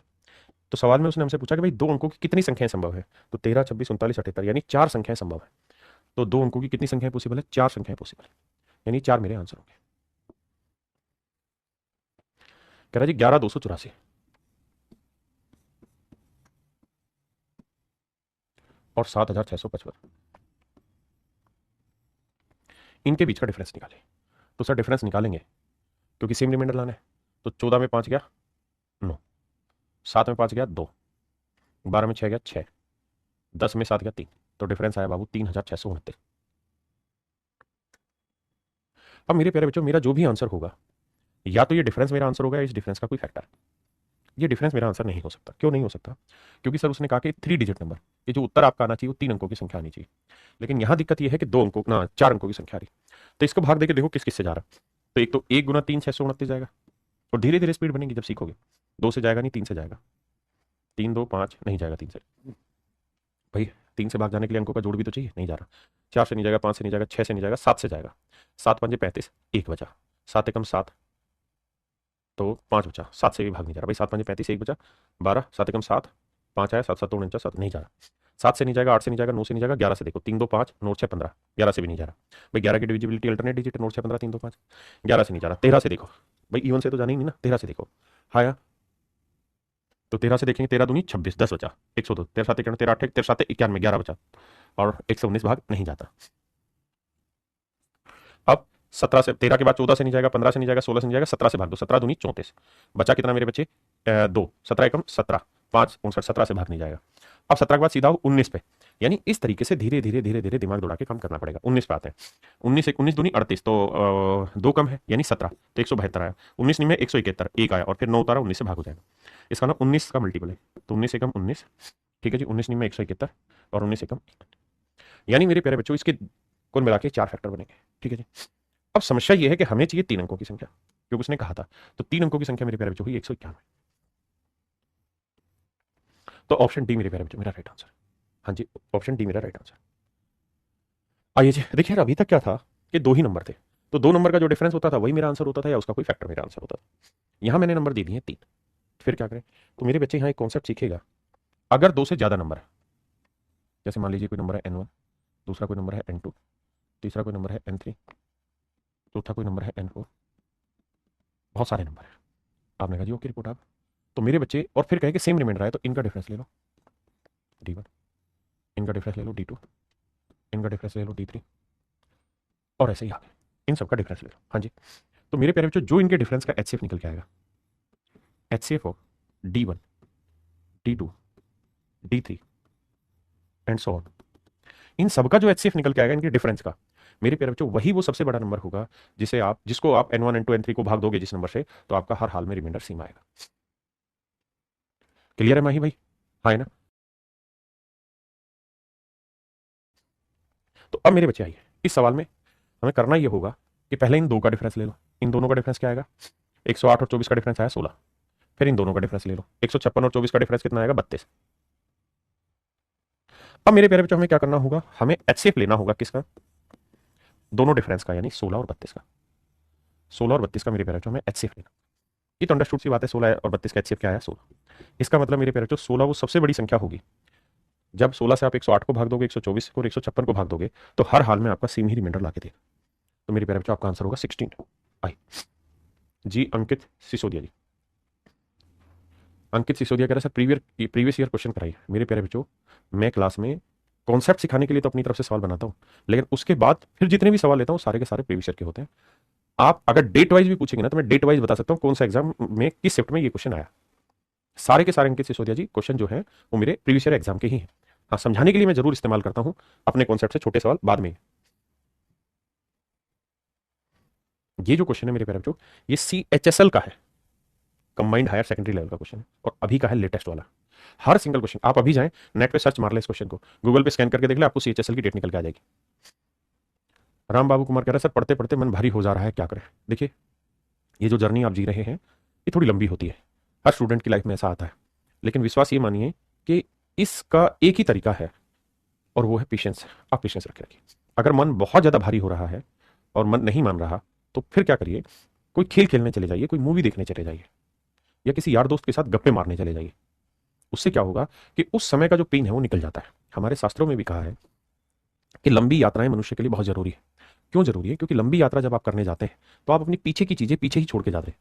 तो सवाल में उसने हमसे पूछा कि भाई दो अंकों की कितनी संख्याएं संभव है? तो 13 26 39 78, यानी 4 संख्याएं संभव है। तो दो अंकों की कितनी संख्याएं पॉसिबल है? 4 संख्याएं पॉसिबल है, यानी 4 मेरे आंसर होंगे। कह रहा जी 11 284 और 7655, इनके बीच का डिफरेंस निकालें। तो सर डिफरेंस निकालेंगे क्योंकि सेम रिमाइंडर लाना है। तो 14 में 5 गया 9, 7 में 5 गया 2, 12 में 6 गया 6, 10 में 7 गया 3। तो डिफरेंस आया बाबू 3669। अब मेरे प्यारे बच्चों, मेरा जो भी आंसर होगा, या तो ये डिफरेंस मेरा आंसर होगा या इस डिफरेंस का कोई फैक्टर। ये डिफरेंस मेरा आंसर नहीं हो सकता। क्यों नहीं हो सकता? क्योंकि सर उसने कहा कि 3 डिजिट नंबर, ये जो उत्तर आपका आना चाहिए वो 3 अंकों की संख्या आनी चाहिए, लेकिन यहां दिक्कत ये है कि 2 अंकों ना 4 अंकों की संख्या आ रही। तो इसको भाग देके देखो किस किस से जा रहा है। तो एक तो 1 गुना 3 629 जाएगा, और धीरे धीरे स्पीड बनेगी जब सीखोगे। 2 से जाएगा नहीं, 3 से जाएगा, 3 2 5 नहीं जाएगा 3 से। भाई 3 से भाग जाने के लिए अंकों का जोड़ भी तो चाहिए, नहीं जा रहा। 4 से नहीं जाएगा, 5 से नहीं जाएगा, 6 से नहीं जाएगा, 7 से जाएगा। 7 5 35, 1 बचा, 7 एकम 7, तो 5 बचा, 7 से भी भाग नहीं जा रहा भाई। 7 5 35, 1 बचा, 12, 7 एकम 7, 5 आया, 7 7 49, 7 नहीं जा रहा। 7 से नहीं जाएगा, 8 से नहीं जाएगा, 9 से नहीं जाएगा, 11 से देखो, 3 2 5, 9 6 15, 11 से भी नहीं जा रहा भाई। 11 की डिविजिबिलिटी अल्टरनेट डिजिट 9 6 15 3 2 5, 11 से नहीं जा रहा। 13 से देखो भाई, इवन से तो जाना ही नहीं ना, 13 से देखो, हाँ तो 13 से देखेंगे, 13 दूनी 26, 10 बचा, 102, 13 7 91, 13 8 13 7 91, 11 बचा, और 119 भाग नहीं जाता। अब 17 से, 13 के बाद 14 से नहीं जाएगा, 15 से नहीं जाएगा, 16 से नहीं जाएगा, 17 से भाग दो, 17 दूनी 34, बचा कितना मेरे बच्चे, 2, 17 एकम 17, 5 59, 17 से भाग नहीं जाएगा। अब 17 के बाद सीधा 19 पे, यानी इस तरीके से धीरे धीरे धीरे धीरे दिमाग दौड़ा के काम करना पड़ेगा। 19 पे आते हैं, 19 एक 19 दूनी 38, तो 2 कम है यानी 17, तो 172 आया, 19 में 171, एक आया और फिर 9 उतारा, 19 से भाग हो जाएगा। इसका ना 19 का मल्टीपल है, तो 19 एकम 19, ठीक है जी, 19 में 171 और 19 एकम, यानी मेरे प्यारे बच्चों इसके कुल मिला के 4 फैक्टर बनेंगे, ठीक है जी। अब समस्या ये है कि हमें चाहिए 3 अंकों की संख्या, क्योंकि उसने कहा था, तो 3 अंकों की संख्या मेरे प्यारे बच्चों हुई 191, तो ऑप्शन डी मेरे प्यारे बच्चों मेरा राइट आंसर। हाँ जी, ऑप्शन डी मेरा राइट आंसर। आइए जी, देखिए अभी तक क्या था कि 2 ही नंबर थे, तो 2 नंबर का जो डिफरेंस होता था वही मेरा आंसर होता था, या उसका कोई फैक्टर मेरा आंसर होता था। यहां मैंने नंबर दे दिए 3, फिर क्या करें, तो मेरे बच्चे यहाँ एक कॉन्सेप्ट सीखेगा, अगर 2 से ज्यादा नंबर है, जैसे मान लीजिए कोई नंबर है n1, दूसरा कोई नंबर है n2, तीसरा कोई नंबर है n3, चौथा कोई नंबर है n4, बहुत सारे नंबर है, आपने कहा जी ओके रिपोर्ट आप, तो मेरे बच्चे और फिर कहे कि सेम रिमाइंडर आए तो इनका डिफरेंस ले लो d1, इनका डिफरेंस ले लो d2, इनका डिफरेंस ले लो d3, और ऐसे ही आगे इन सबका डिफरेंस ले लो। हाँ जी, तो मेरे प्यारे बच्चों जो इनके डिफरेंस का HCF निकल के आएगा, HCF of d1, d2, d3 and so on, इन सबका जो HCF निकल के आएगा इनके डिफरेंस का, मेरे प्यारे बच्चों वही वो सबसे बड़ा नंबर होगा जिसको आप n1 n2 n3 को भाग दोगे जिस नंबर से, तो आपका हर हाल में रिमाइंडर सेम आएगा। क्लियर है माही भाई? हाँ है ना? तो अब मेरे बच्चे आइए, इस सवाल में हमें करना ये होगा कि पहले इन दो का डिफरेंस ले लो, इन दोनों का डिफरेंस क्या आएगा, 108 और 24 का डिफरेंस आया 16, फिर इन दोनों का डिफरेंस ले लो, 156 और 24 का डिफरेंस कितना आएगा 32। अब मेरे प्यारे बच्चों हमें क्या करना होगा, हमें HCF लेना होगा किसका, दोनों डिफरेंस का, यानी 16 और 32 का, 16 और 32 का मेरे प्यारे बच्चों हमें HCF लेना। ये तो अंडरस्टूड सी बात है, 16 और 32 का HCF क्या आया 16। इसका मतलब मेरे प्यारे बच्चों 16 वो सबसे बड़ी संख्या होगी, जब 16 से आप 108 को भाग दोगे, 124 को और 156 को भाग दोगे, तो हर हाल में आपका सेम ही रिमाइंडर लाके देगा। तो मेरे प्यारे बच्चों आपका आंसर होगा 16। आई जी अंकित सिसोदिया जी, अंकित सिसोदिया कह रहा है सर प्रीवियस ईयर क्वेश्चन कराइए। मेरे प्यारे बच्चों मैं क्लास में कॉन्सेप्ट सिखाने के लिए तो अपनी तरफ से सवाल बनाता हूँ, लेकिन उसके बाद फिर जितने भी सवाल लेता हूँ सारे के सारे प्रीवियस ईयर के होते हैं। आप अगर डेट वाइज भी पूछेंगे ना तो मैं डेट वाइज बता सकता हूँ कौन सा एग्जाम में किस शिफ्ट में ये क्वेश्चन आया। सारे के सारे अंकित सिसोदिया जी क्वेश्चन जो है वो मेरे प्रीवियस ईयर एग्जाम के ही हैं। हाँ, समझाने के लिए मैं जरूर इस्तेमाल करता हूँ अपने कॉन्सेप्ट से छोटे सवाल बाद में। ये जो क्वेश्चन है मेरे प्यारे बच्चों ये CHSL का है, कंबाइंड हायर सेकेंडरी लेवल का क्वेश्चन है, और अभी का है लेटेस्ट वाला। हर सिंगल क्वेश्चन आप अभी जाएं नेट पे सर्च मार ले इस क्वेश्चन को, गूगल पे स्कैन करके देख ले, आपको CHSL की डेट निकल के आ जाएगी। राम बाबू कुमार कह रहे हैं सर पढ़ते पढ़ते मन भारी हो जा रहा है, क्या करें। देखिए ये जो जर्नी आप जी रहे हैं ये थोड़ी लंबी होती है, हर स्टूडेंट की लाइफ में ऐसा आता है, लेकिन विश्वास ये मानिए कि इसका एक ही तरीका है और वो है पेशेंस। आप पेशेंस रखे रखिए। अगर मन बहुत ज़्यादा भारी हो रहा है और मन नहीं मान रहा तो फिर क्या करिए, कोई खेल खेलने चले जाइए, कोई मूवी देखने चले जाइए, या किसी यार दोस्त के साथ गप्पे मारने चले जाइए। उससे क्या होगा कि उस समय का जो पेन है वो निकल जाता है। हमारे शास्त्रों में भी कहा है कि लंबी यात्राएं मनुष्य के लिए बहुत जरूरी है। क्यों जरूरी है? क्योंकि लंबी यात्रा जब आप करने जाते हैं तो आप अपनी पीछे की चीजें पीछे ही छोड़ के जाते हैं,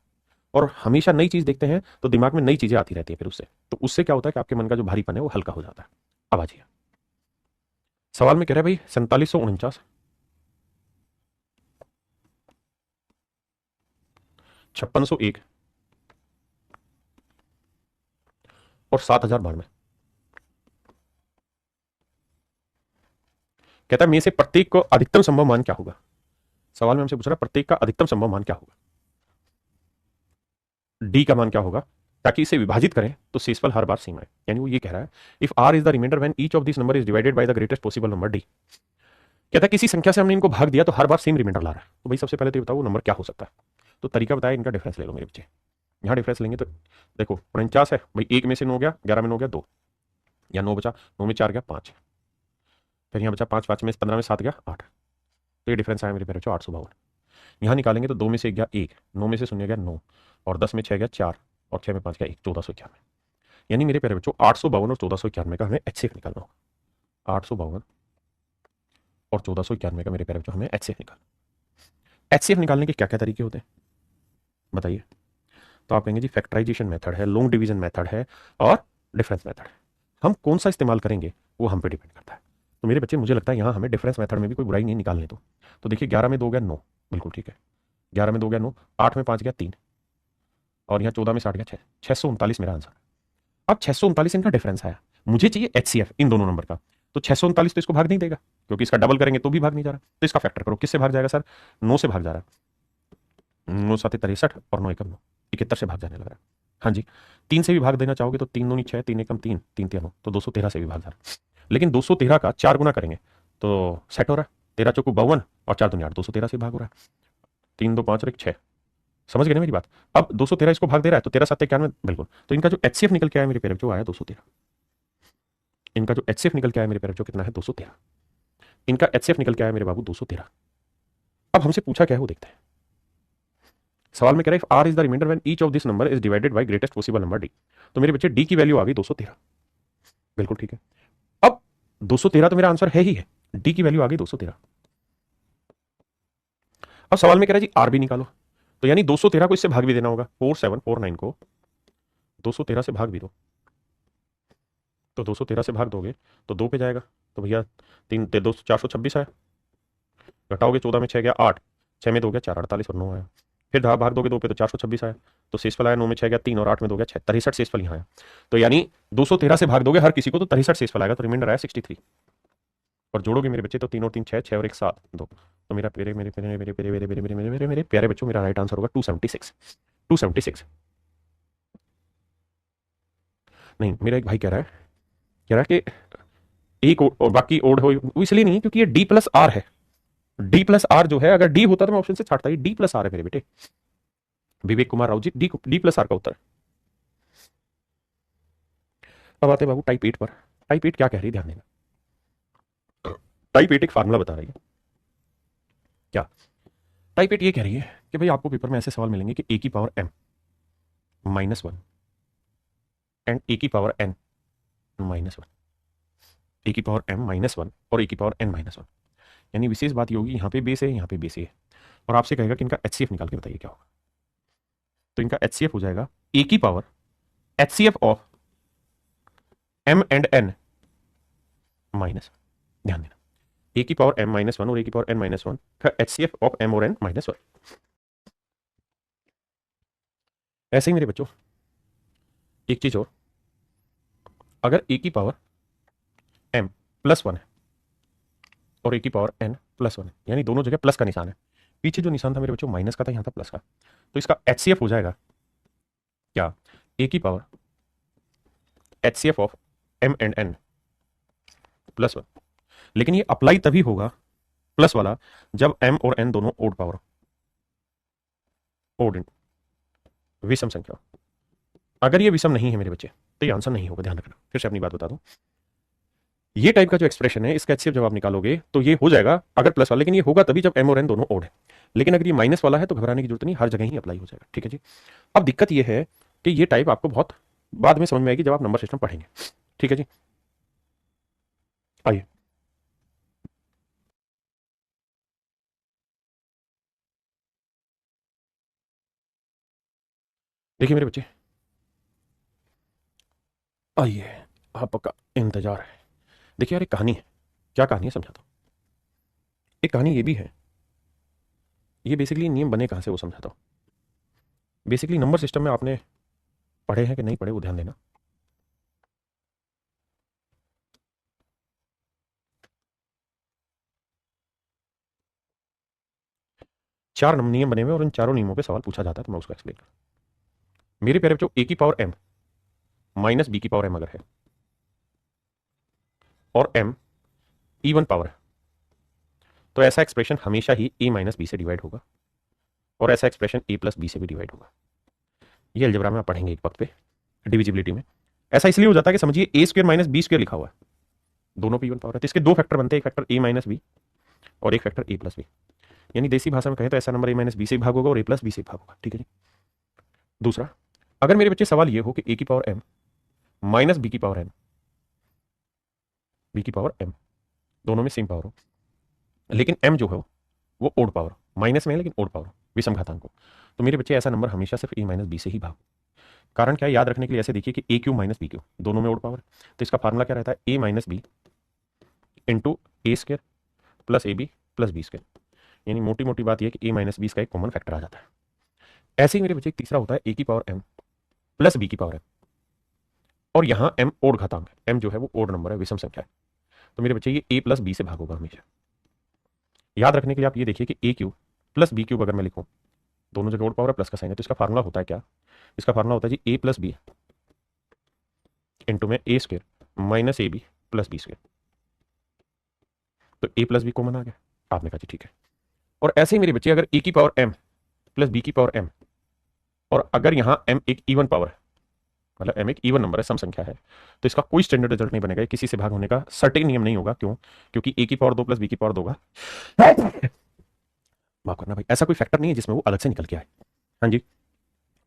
और हमेशा नई चीज देखते हैं तो दिमाग में नई चीजें आती रहती है फिर उससे, तो उससे क्या होता है कि आपके मन का जो भारीपन है वो हल्का हो जाता है। अब आ जाइए सवाल में कह रहे हैं भाई 4749, 5601 और 7092। कहता है में से प्रत्येक को अधिकतम संभव मान क्या होगा। सवाल में हमसे पूछ रहा है प्रत्येक का अधिकतम संभव मान क्या होगा, डी का मान क्या होगा, ताकि इसे विभाजित करें तो शेषफल हर बार सेम आए। यानी वो ये कह रहा है if R is the reminder when each of this number is divided by the greatest possible number D. कहता है किसी संख्या से हमने इनको भाग दिया तो हर बार सेम रिमाइंडर ला रहा है, तो भाई सबसे पहले तो बताओ वो नंबर क्या हो सकता है। तो तरीका बताया, इनका डिफरेंस ले लो मेरे बच्चे। यहाँ डिफरेंस लेंगे तो देखो 49 है भाई, 1 में से 9 गया, 11 में 9 गया 2, या 9 बचा, 9 में 4 गया 5, फिर यहाँ बचा 5, 5 में 15 में 7 गया 8, तो ये डिफरेंस आया मेरे प्यारे बच्चों 852। यहाँ निकालेंगे तो 2 में से गया 1, 9 में से 0 गया 9, और 10 में 6 गया 4, और 6 में 5 गया 1, 1491। यानी मेरे प्यारे बच्चों 852 और 1491 का हमें HCF निकालना होगा। 852 और 1491 का मेरे प्यारे बच्चों हमें HCF निकालना। HCF निकालने के क्या क्या तरीके होते हैं बताइए। तो आप कहेंगे जी फैक्टराइजेशन मेथड है, लॉन्ग डिवीजन मेथड है और डिफरेंस मेथड है। हम कौन सा इस्तेमाल करेंगे वो हम पे डिपेंड करता है। तो मेरे बच्चे मुझे लगता है यहाँ हमें डिफरेंस मेथड में भी कोई बुराई नहीं निकालने दो। तो देखिए 11 में 2 गया 9, बिल्कुल ठीक है। 11 में 2 गया 9, 8 में 5 गया 3, और यहाँ 14 में 60 गया 6, 639 मेरा आंसर। अब 639 इनका डिफरेंस आया, मुझे चाहिए एचसीएफ इन दोनों नंबर का। तो 639 तो इसको भाग नहीं देगा क्योंकि इसका डबल करेंगे तो भी भाग नहीं जा रहा, तो इसका फैक्टर करो, किससे भाग जाएगा सर? 9 से भाग जा रहा है, 9 7 63 और 9 एकम 9, 71 से भाग जाने लग रहा है। हाँ जी, 3 से भी भाग देना चाहोगे तो 3 दूनी 6, 3 एकम 3, 3 3 9, तो 213 से भी भाग जा रहा है। लेकिन 213 का 4 गुना करेंगे तो सेट हो रहा है, 13 चौको 52 और 4 दूनी 8, 213 से भाग हो रहा है। 3 2 5 और 1 6, समझ गए ना मेरी बात? अब 213 इसको भाग दे रहा है तो 13 7 91, बिल्कुल। तो इनका जो एचसीएफ निकल के आया मेरे पेरेंट जो आया 213, इनका जो एचसीएफ निकल के आया मेरे पेरेंट जो कितना है 213, इनका एचसीएफ निकल के आया मेरे बाबू 213। अब हमसे पूछा क्या है वो देखते हैं। सवाल में कह रहा है R is the reminder when each of this number is divided by greatest possible number D. तो मेरे बच्चे डी की वैल्यू आ गई 213, बिल्कुल ठीक है। अब 213 तो मेरा आंसर है ही है, डी की वैल्यू आ गई 213। अब सवाल में कह रहा है जी आर भी निकालो, तो यानी 213 को इससे भाग भी देना होगा, 4749 को 213 से भाग भी दो, तो 213 से भाग दोगे तो 2 पे जाएगा, तो भैया 3 2 426 आया, घटाओगे 14 में 6 गया 8, 6 में 2 गया 4 48 और 9 आया, फिर भाग दोगे 2 पे तो 426 आया, तो शेषफल आया 9 में 6 गया 3 और 8 में 2 गया 6, 63 शेषफल यहाँ आया। तो यानी 213 से भाग दोगे हर किसी को तो 63 शेषफल आएगा, तो रिमाइंडर आया 63, और जोड़ोगे मेरे बच्चे तो 3 और 3 6, 6 और 1 7 2, तो मेरा मेरे मेरे मेरे मेरे मेरे मेरे मेरे मेरे मेरे मेरे प्यारे बच्चों मेरा राइट आंसर होगा 276। 276 नहीं, मेरा एक भाई कह रहा है कि एक और बाकी ओड हो, इसलिए नहीं क्योंकि ये डी प्लस आर है। डी प्लस आर जो है, अगर डी होता तो मैं ऑप्शन से छाटता, ही डी प्लस आर है मेरे बेटे। Vivek Kumar Rao ji, D plus are का उत्तर। अब आते बाबू टाइप 8 पर। टाइप 8 क्या कह रही है ध्यान देना। टाइप 8 एक फार्मूला बता रही है। क्या टाइप 8 ये कह रही है कि भाई आपको पेपर में ऐसे सवाल मिलेंगे कि ए की पावर m -1 एंड ए की पावर n -1, ए की पावर m -1 और ए की पावर n -1, यानी विशेष बात ये होगी यहाँ पे बेस है, यहाँ पे बेस है, और आपसे कहेगा कि इनका एचसीएफ निकाल के बताइए क्या होगा। तो इनका एचसीएफ हो जाएगा ए की power HCF of m and n minus, ध्यान देना, ए की पावर m -1 और ए की पावर n -1 का एचसीएफ ऑफ m और n -1। ऐसे ही मेरे बच्चों एक चीज और, अगर ए की पावर m +1 है और ए की पावर n +1 है, यानी दोनों जगह प्लस का निशान है, पीछे जो निशान था मेरे बच्चों माइनस का था, यहाँ था प्लस का, तो इसका एचसीएफ हो जाएगा क्या, ए की power HCF of m and n +1। लेकिन ये अप्लाई तभी होगा प्लस वाला जब m और n दोनों ओड पावर, ओड विषम संख्या। अगर ये विषम नहीं है मेरे बच्चे तो ये आंसर नहीं होगा, ध्यान रखना। फिर से अपनी बात बता दूं, ये टाइप का जो एक्सप्रेशन है इसका एचसीएफ जब आप निकालोगे तो ये हो जाएगा अगर प्लस वाला, लेकिन ये होगा तभी जब m और n दोनों ओड है। लेकिन अगर ये माइनस वाला है तो घबराने की जरूरत नहीं, हर जगह ही अप्लाई हो जाएगा, ठीक है जी। अब दिक्कत ये है कि ये टाइप आपको बहुत बाद में समझ में आएगी जब आप नंबर सिस्टम पढ़ेंगे, ठीक है जी। आइए देखिए मेरे बच्चे, आइए आपका इंतजार है। देखिए यार एक कहानी है, क्या कहानी है समझाता हूँ। एक कहानी ये भी है, ये बेसिकली नियम बने कहाँ से वो समझाता हूँ। बेसिकली नंबर सिस्टम में आपने पढ़े हैं कि नहीं पढ़े वो ध्यान देना। चार नियम बने हुए और इन चारों नियमों पे सवाल पूछा जाता है, तो मैं उसको एक्सप्लेन करूँ। मेरे प्यारे बच्चों ए की पावर m माइनस बी की पावर m अगर है और m इवन पावर है, तो ऐसा एक्सप्रेशन हमेशा ही a माइनस बी से डिवाइड होगा और ऐसा एक्सप्रेशन a प्लस बी से भी डिवाइड होगा। ये अलजेब्रा में आप पढ़ेंगे एक वक्त पे डिविजिबिलिटी में। ऐसा इसलिए हो जाता है कि समझिए ए स्क्वायर माइनस बी स्क्वायर लिखा हुआ है, दोनों पे इवन पावर है, तो इसके दो फैक्टर बनते हैं, एक फैक्टर a माइनस बी और एक फैक्टर a प्लस बी। यानी देसी भाषा में कहें तो ऐसा नंबर a माइनस बी से भाग होगा और a प्लस बी से भाग होगा, ठीक है जी। दूसरा, अगर मेरे बच्चे सवाल ये हो कि a की पावर m माइनस बी की पावर n, बी की पावर m दोनों में सेम पावर हो, लेकिन m जो है वो ओड पावर, माइनस में है लेकिन ओड पावर, विषम घातांक को। तो मेरे बच्चे ऐसा नंबर हमेशा सिर्फ a माइनस बी से ही भाग। कारण क्या है, याद रखने के लिए ऐसे देखिए कि a cube minus B cube दोनों में ओड पावर, तो इसका फार्मूला क्या रहता है, a minus B into A square plus A B plus B square. यानी मोटी मोटी बात यह है कि a माइनस बी इसका एक कॉमन फैक्टर आ जाता है। ऐसे ही मेरे बच्चे एक तीसरा होता है a की पावर m प्लस b की पावर m, और यहां m ओड घातांक है, m जो है वो ओड नंबर है, विषम संख्या है। तो मेरे बच्चे ये a प्लस बी से भाग होगा हमेशा। याद रखने के लिए आप ये देखिए कि a cube plus B cube अगर मैं लिखूं, दोनों जगह ओड पावर प्लस का साइन है, तो इसका फार्मूला होता है क्या, इसका फार्मूला होता है जी a प्लस बी इंटू में a square minus a B plus B square. तो a प्लस बी कॉमन आ गया, आपने कहा जी ठीक है। और ऐसे ही मेरे बच्चे अगर a की पावर m प्लस b की पावर m, और अगर यहां m एक इवन पावर है, मतलब m एक इवन नंबर है, सम संख्या है, तो इसका कोई स्टैंडर्ड रिजल्ट नहीं बनेगा, किसी से भाग होने का सर्टेन नियम नहीं होगा। क्यों? क्योंकि a की पावर 2 प्लस b की पावर 2 होगा, माफ करना भाई, ऐसा कोई फैक्टर नहीं है जिसमें वो अलग से निकल के आए। हाँ जी,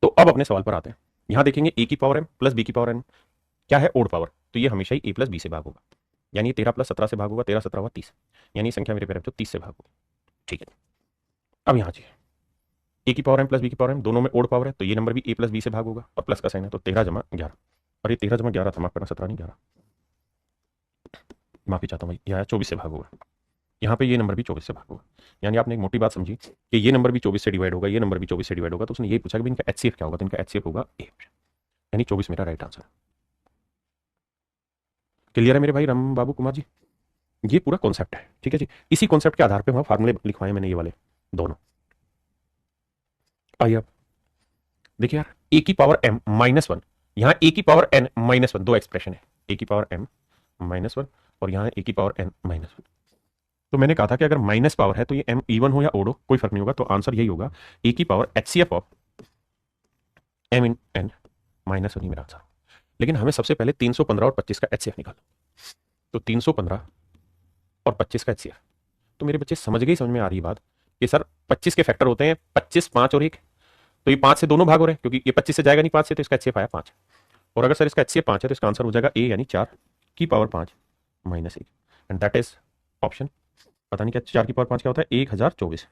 तो अब अपने सवाल पर आते हैं। यहां देखेंगे a की पावर m प्लस b की पावर n क्या है, ओड पावर, तो ये हमेशा ही a प्लस बी से भाग होगा, यानी 13 प्लस 17 से भाग होगा, 13 17 हुआ 30, यानी संख्या मेरे प्यारे बच्चों 30 से भाग होगी। ठीक है, अब यहां जी a की पावर m प्लस b की पावर m दोनों में ओड पावर है, तो ये नंबर भी a प्लस बी से भाग होगा, और प्लस का साइन है, तो 13 जमा 11, और ये 13 जमा 11 था, माफ करना 17 नहीं 11, माफी चाहता हूँ भाई, यह 24 से भाग होगा। यहाँ पे ये नंबर भी 24 से भाग होगा। यानी आपने एक मोटी बात समझी कि ये नंबर भी 24 से डिवाइड होगा, ये नंबर भी 24 से डिवाइड होगा, तो उसने ये पूछा कि इनका एचसीएफ क्या होगा, तो इनका एचसीएफ होगा ए, यानी 24 मेरा राइट आंसर। क्लियर है मेरे भाई राम बाबू कुमार जी? ये पूरा कॉन्सेप्ट है, ठीक है जी। इसी कॉन्सेप्ट के आधार पे वहां फार्मूले लिखवाए मैंने, ये वाले दोनों। आइए आप देखिए यार, ए की पावर m माइनस वन, यहाँ ए की पावर n माइनस वन, दो एक्सप्रेशन है, ए की पावर m माइनस वन और यहाँ ए की पावर n माइनस वन। तो मैंने कहा था कि अगर माइनस पावर है तो ये m इवन हो या ओड हो कोई फर्क नहीं होगा, तो आंसर यही होगा, ए की power HCF of m in n minus one ही मेरा आंसर। लेकिन हमें सबसे पहले 315 और 25 का एचसीएफ निकालो, तो 315 और 25 का एचसीएफ। तो मेरे बच्चे समझ गए, समझ में आ रही बात कि सर 25 के फैक्टर होते हैं 25, 5 और 1, तो ये 5 से दोनों भाग हो रहे हैं, क्योंकि ये 25 से जाएगा नहीं 5 से, तो इसका एचसीएफ आया 5। और अगर सर इसका एचसीएफ 5 है तो इसका आंसर हो जाएगा ए, यानी 4 की power 5 minus 1, and that is option, पता नहीं क्या 4 की पावर 5 क्या होता है, 1024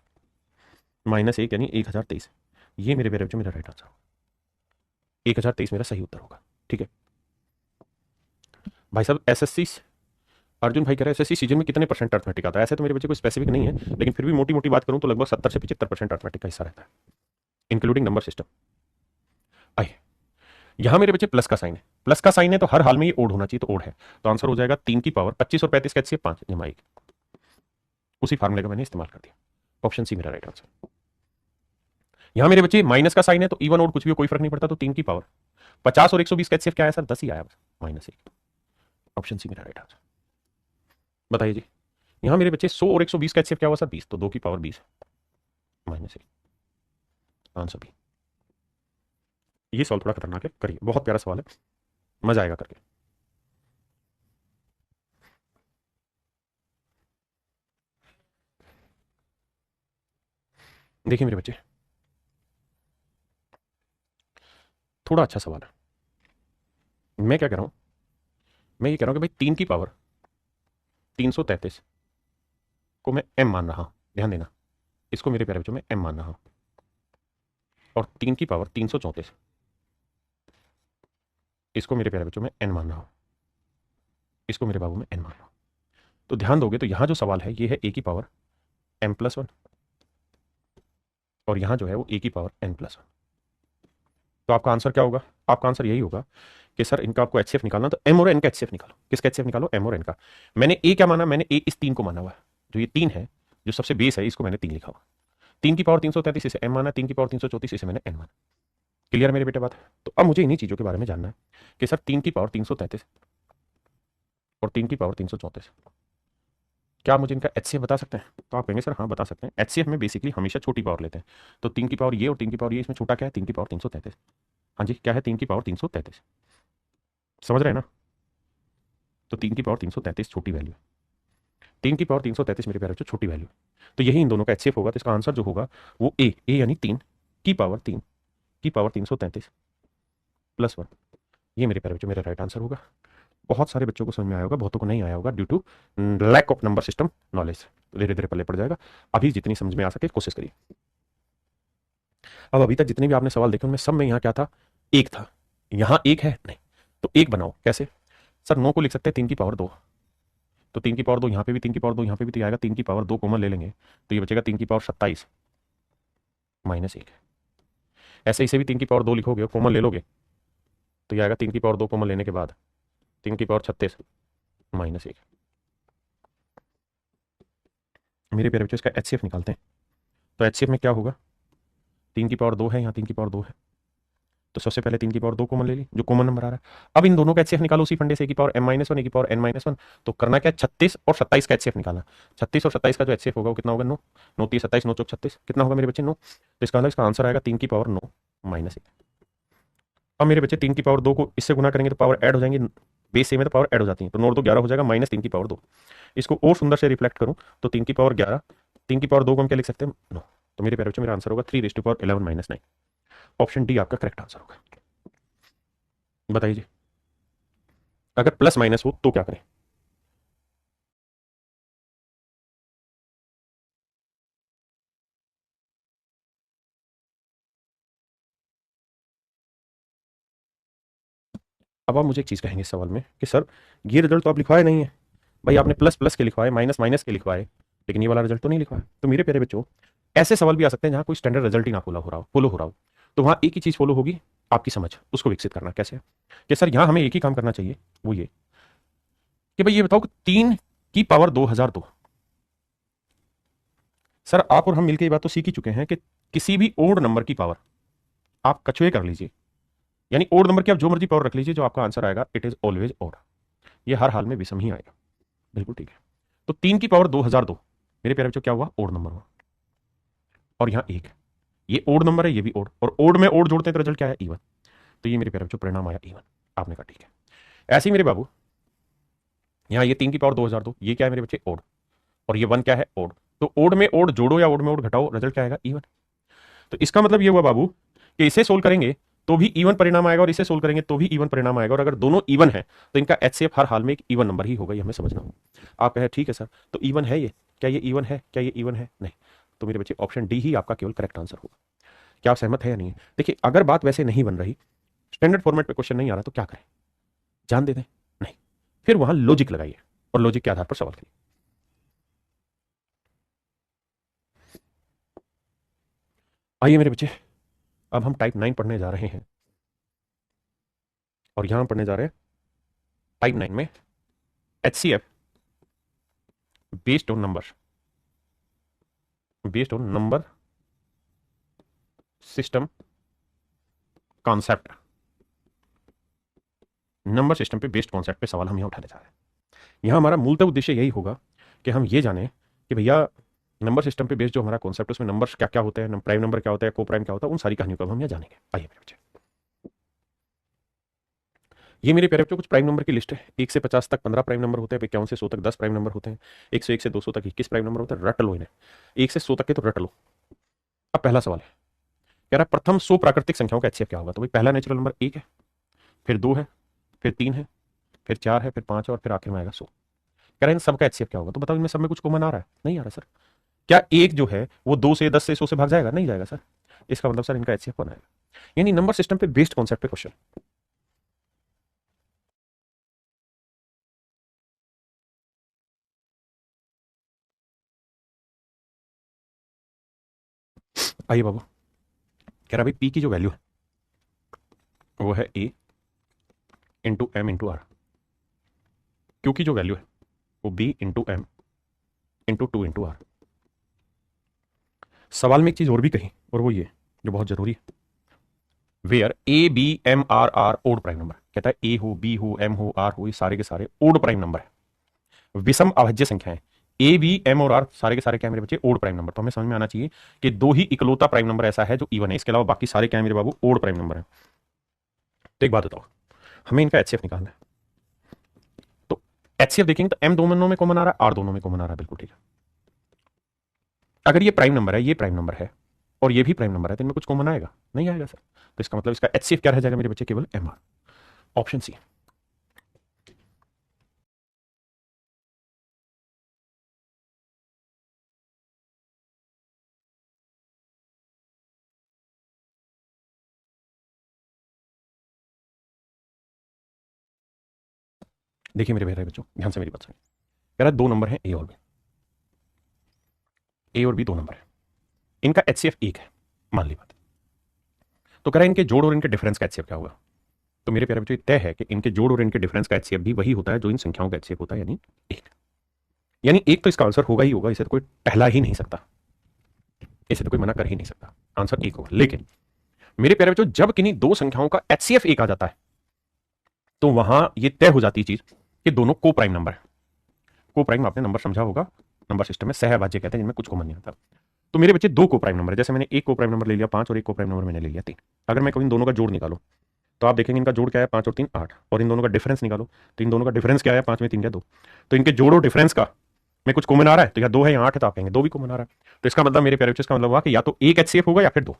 माइनस 1 यानी 1023। ये मेरे बेरे बच्चों मेरा राइट आंसर होगा, 1023 मेरा सही उत्तर होगा। ठीक है भाई साहब, एसएससी अर्जुन भाई कह रहे हैं एसएससी सीजन में कितने परसेंट अर्थमेटिक आता है? ऐसे तो मेरे बच्चे कोई स्पेसिफिक नहीं है, लेकिन फिर भी मोटी मोटी बात करूं तो लगभग 70 से 75% अर्थमेटिक का हिस्सा रहता है, इंक्लूडिंग नंबर सिस्टम। आइए, यहां मेरे बच्चे प्लस का साइन है, प्लस का साइन है तो हर हाल में ये ओड होना चाहिए, तो ओड है, तो आंसर हो जाएगा 3 की पावर 25 और 35 का एचसीएफ 5 जमा 1। उसी फार्मूले का मैंने इस्तेमाल कर दिया, ऑप्शन सी मेरा राइट आंसर। यहां मेरे बच्चे माइनस का साइन है तो इवन ओड कुछ भी कोई फर्क नहीं पड़ता, तो 3 की पावर 50 और 120 का एचसीएफ क्या है सर, 10 ही आया बस, माइनस 1, ऑप्शन सी मेरा राइट आंसर। बताइए जी, यहां मेरे बच्चे 100 और 120 का एचसीएफ क्या हुआ सर, 20, तो 2 की पावर 20 माइनस 1, आंसर बी। ये सवाल थोड़ा खतरनाक है, करिए, बहुत प्यारा सवाल है, मजा आएगा करके। देखिए मेरे बच्चे, थोड़ा अच्छा सवाल है। मैं क्या कह रहा हूं, मैं ये कह रहा हूं कि भाई 3 की पावर 333 को मैं m मान रहा हूं, ध्यान देना, इसको मेरे प्यारे बच्चों में m मान रहा हूं, और 3 की पावर 334 इसको मेरे प्यारे बच्चों में n मान रहा हूं, इसको मेरे बाबू में n मान रहा हूं। तो ध्यान दोगे तो यहां जो सवाल है ये है a की पावर m प्लस वन, और यहां जो है वो a की पावर n प्लस वन। तो आपका आंसर क्या होगा? आपका आंसर यही होगा कि सर इनका आपको एचसीएफ निकालना, तो m और n का एचसीएफ निकालो। किसका एचसीएफ निकालो? m और n का। मैंने a क्या माना, मैंने a इस 3 को माना हुआ है, जो ये 3 है, जो सबसे बेस है, इसको मैंने 3 लिखा हुआ। 3 की पावर 333 इसे m माना, 3 की पावर 334 इसे मैंने n माना। क्लियर मेरे बेटे बात? तो अब मुझे इन्हीं चीजों के बारे में जानना है कि सर 3 की पावर 333 और 3 की पावर 334, क्या आप मुझे इनका एचसीएफ बता सकते हैं? तो आप कहेंगे सर हाँ बता सकते हैं। एचसीएफ में बेसिकली हमेशा छोटी पावर लेते हैं, तो 3 की पावर ये और 3 की पावर ये, इसमें छोटा क्या है? 3 की पावर 333। हाँ जी, क्या है? 3 की पावर 333, समझ रहे हैं ना? तो 3 की पावर 333 छोटी वैल्यू है, 3 की पावर 333 मेरे प्यारे बच्चों छोटी वैल्यू है, तो यही इन दोनों का एचसीएफ होगा। तो इसका आंसर जो होगा वो ए यानी 3 की पावर 333 प्लस 1, ये मेरे प्यारे बच्चों मेरा राइट आंसर होगा। बहुत सारे बच्चों को समझ में आया होगा, बहुतों को नहीं आया होगा due to lack of number system knowledge, धीरे धीरे पल्ले पड़ जाएगा। अभी जितनी समझ में आ सके कोशिश करिए। अब अभी तक जितने भी आपने सवाल देखे उनमें सब में यहाँ क्या था, एक था। यहाँ एक है नहीं, तो एक बनाओ। कैसे सर? 9 को लिख सकते हैं 3 की पावर 2, तो 3 की पावर 2 यहाँ पे भी, 3 की पावर 2 यहाँ पे भी, तो ये आएगा 3 की पावर 2 कॉमन ले लेंगे तो ये बचेगा 3 की पावर 27 -1। ऐसे इसे भी 3 की पावर 2 लिखोगे और कॉमन ले लोगे तो ये आएगा 3 की पावर 2 कॉमन लेने के बाद 3 की पावर 36 -1। मेरे प्यारे बच्चों, इसका एचसीएफ निकालते हैं। तो एचसीएफ में क्या होगा, 3 की पावर 2 है, यहाँ 3 की पावर 2 है, तो सबसे पहले 3 की पावर 2 कॉमन ले ली, जो कॉमन नंबर आ रहा है। अब इन दोनों का एचसीएफ निकालो उसी फंडे से, A की पावर M-1 A की पावर N-1। तो करना क्या है, 36 और 27 का एचसीएफ निकालना। 36 और 27 का जो एचसीएफ होगा वो कितना होगा, 9। 9 3 27, 9 चौक 36, कितना होगा मेरे बच्चे, 9। तो इसका मतलब इसका आंसर आएगा 3 की पावर 9 -1। अब मेरे बच्चे 3 की पावर 2 को इससे गुना करेंगे तो पावर ऐड हो जाएंगे, बेस सेम है तो पावर ऐड हो जाती है, तो 9 तो 11 हो जाएगा -3 की पावर 2। इसको और सुंदर से रिफ्लेक्ट करूं तो 3 की पावर 11, 3 की पावर 2 को हम क्या लिख सकते हैं, 9। तो मेरे प्यारे बच्चों, मेरा आंसर होगा 3 - 9। ऑप्शन डी आपका करेक्ट आंसर होगा। बताइए अगर प्लस माइनस हो तो क्या करें। अब आप मुझे एक चीज कहेंगे इस सवाल में कि सर ये रिजल्ट तो आप लिखवाए नहीं है भाई, आपने प्लस प्लस के लिखवाए, माइनस माइनस के लिखवाए, लेकिन ये वाला रिजल्ट तो नहीं लिखवाया। तो मेरे प्यारे बच्चों, ऐसे सवाल भी आ सकते हैं जहां कोई स्टैंडर्ड रिजल्ट ही ना फॉलो हो रहा हो, तो वहां एक ही चीज फॉलो होगी, आपकी समझ, उसको विकसित करना। कैसे कि सर यहां हमें एक ही काम करना चाहिए, वो ये कि भाई ये बताओ कि 3 की पावर 2002, सर आप और हम मिलकर ये बात तो सीख ही चुके हैं कि किसी भी ओड नंबर की पावर आप कछुए कर लीजिए, यानी ओड नंबर की आप जो मर्जी पावर रख लीजिए, जो आपका आंसर आएगा इट इज ऑलवेज ओड। ये हर हाल में विषम ही आएगा। बिल्कुल ठीक है। तो 3 की पावर 2002 मेरे प्यारे बच्चों क्या हुआ, ओड नंबर हुआ। और यहाँ एक, ये ओड नंबर है, ये भी ओड, और ओड में ओड जोड़ते हैं तो रिजल्ट क्या है, इवन। तो ये मेरे प्यारे बच्चों परिणाम आया इवन। आपने कहा ठीक है। ऐसे ही मेरे बाबू, यहाँ ये 3 की पावर 2002, ये क्या है मेरे बच्चे, ओड, और ये 1 क्या है, ओड। तो ओड में ओड जोड़ो या ओड में ओड घटाओ, रिजल्ट क्या आएगा, इवन। तो इसका मतलब ये हुआ बाबू कि इसे सोल्व करेंगे तो भी इवन परिणाम आएगा और इसे सोल्व करेंगे तो भी इवन परिणाम आएगा, और अगर दोनों इवन है तो इनका एचसीएफ हर हाल में एक इवन नंबर ही होगा, ये हमें समझना होगा। आप कहे ठीक है सर, तो इवन है ये, क्या ये इवन है, क्या ये इवन है, नहीं। तो मेरे बच्चे ऑप्शन डी ही आपका केवल करेक्ट आंसर होगा। क्या आप सहमत है या नहीं है? देखिए अगर बात वैसे नहीं बन रही, स्टैंडर्ड फॉर्मेट पे क्वेश्चन नहीं आ रहा, तो क्या करें, जान दे दें, नहीं, फिर वहां लॉजिक लगाइए और लॉजिक के आधार पर सवाल करिए। आइए मेरे बच्चे, अब हम टाइप 9 पढ़ने जा रहे हैं, और यहां पढ़ने जा रहे हैं टाइप 9 में HCF based on number system concept. Number system पे बेस्ड कॉन्सेप्ट पे सवाल हम यहाँ उठाने जा रहे हैं। यहाँ हमारा मूलतः उद्देश्य यही होगा कि हम ये जानें कि भैया नंबर सिस्टम पे बेस्ड जो हमारा कॉन्सेप्ट है उसमें नंबर्स क्या क्या होते हैं, प्राइम नंबर क्या होता है, को प्राइम क्या होता है, उन सारी कहानियों को हम यहाँ जानेंगे। आइए मेरे बच्चे, ये मेरे प्यारे बच्चों कुछ प्राइम नंबर की लिस्ट है। 1 से 50 तक 15 प्राइम नंबर होते हैं, 51 से 100 तक 10 प्राइम नंबर होते हैं, 101 से 200 तक 21 प्राइम नंबर होते हैं। रट लो इन्हें, 1 से 100 तक के तो रट लो। अब पहला सवाल है, कह रहा है प्रथम 100 प्राकृतिक संख्याओं का एचसीएफ क्या होगा। तो भाई पहला नेचुरल नंबर 1 है, फिर 2 है, फिर 3 है, फिर 4 है, फिर 5 है, और फिर आखिर में आएगा 100। कह रहे हैं इन सबका एचसीएफ क्या होगा। तो बताओ इनमें सब में कुछ कॉमन आ रहा है, नहीं आ रहा सर। क्या एक जो है वो 2 से 10 से 100 से भाग जाएगा, नहीं जाएगा सर। इसका मतलब सर इनका एचसीएफ बनाएगा, यानी नंबर सिस्टम पे बेस्ड कॉन्सेप्ट पे क्वेश्चन। आइए बाबू, कह रहा भाई पी की जो वैल्यू है वो है a into m into r, q की जो वैल्यू है वो b into m into 2 into r. सवाल में एक चीज और भी कही, और वो ये जो बहुत जरूरी है, where A B M are are odd prime number. कहता है ए हो, बी हो, एम हो, आर हो, ये सारे के सारे ओड प्राइम नंबर है, विषम अभाज्य संख्या है। ए बी एम और आर सारे के सारे क्या है मेरे बच्चे, ओड प्राइम नंबर। तो हमें समझ में आना चाहिए कि दो ही इकलौता प्राइम नंबर ऐसा है जो इवन है, इसके अलावा बाकी सारे क्या है मेरे बाबू, ओड प्राइम नंबर है। तो एक बात बताओ, हमें इनका एचसीएफ निकालना है। तो एचसीएफ देखेंगे तो एम दोनों में कॉमन आ रहा है, आर दोनों में कॉमन आ रहा है, बिल्कुल ठीक है। अगर ये प्राइम नंबर है, ये प्राइम नंबर है, और ये भी प्राइम नंबर है, तो इनमें कुछ कॉमन आएगा, नहीं आएगा सर। तो इसका मतलब इसका एचसीएफ क्या रह जाएगा मेरे बच्चे, केवल एम आर। Option C. देखिए मेरे प्यारे बच्चों, ध्यान से मेरी बात सुनिए। कह रहा है दो नंबर है ए और बी, ए और बी दो नंबर है, इनका एचसीएफ एक है, मान ली बात। तो कह रहा है इनके जोड़ और इनके डिफरेंस का एचसीएफ क्या होगा। तो मेरे प्यारे बच्चों तय है कि इनके जोड़ और इनके डिफरेंस का एचसीएफ भी वही होता है जो इन संख्याओं का एचसीएफ होता है, यानी एक। यानी एक तो इसका आंसर होगा ही होगा, इसे तो कोई टहला ही नहीं सकता, इसे तो कोई मना कर ही नहीं सकता, आंसर एक होगा। लेकिन मेरे प्यारे बच्चों जब किन्हीं दो संख्याओं का एचसीएफ एक आ जाता है तो वहां यह तय हो जाती है चीज कि दोनों को प्राइम नंबर है। को प्राइम आपने नंबर समझा होगा, नंबर सिस्टम में सहभाज्य कहते हैं जिनमें कुछ कॉमन नहीं आता। तो मेरे बच्चे दो को प्राइम नंबर है, जैसे मैंने एक को प्राइम नंबर ले लिया 5 और एक को प्राइम नंबर मैंने ले लिया 3। अगर मैं इन दोनों का जोड़ निकालूं तो आप देखेंगे इनका जोड़ क्या है 5 और 3 8, और इन दोनों का डिफरेंस निकालो तो इन दोनों का डिफरेंस क्या है 5 में 3 क्या 2। तो इनके जोड़ और डिफरेंस का में कुछ कॉमन आ रहा है, तो या 2 है या 8 है, तो आप कहेंगे 2 भी कॉमन आ रहा है। तो इसका मतलब मेरे प्यारे बच्चे इसका मतलब हुआ कि या तो एक एचसीएफ होगा या फिर दो।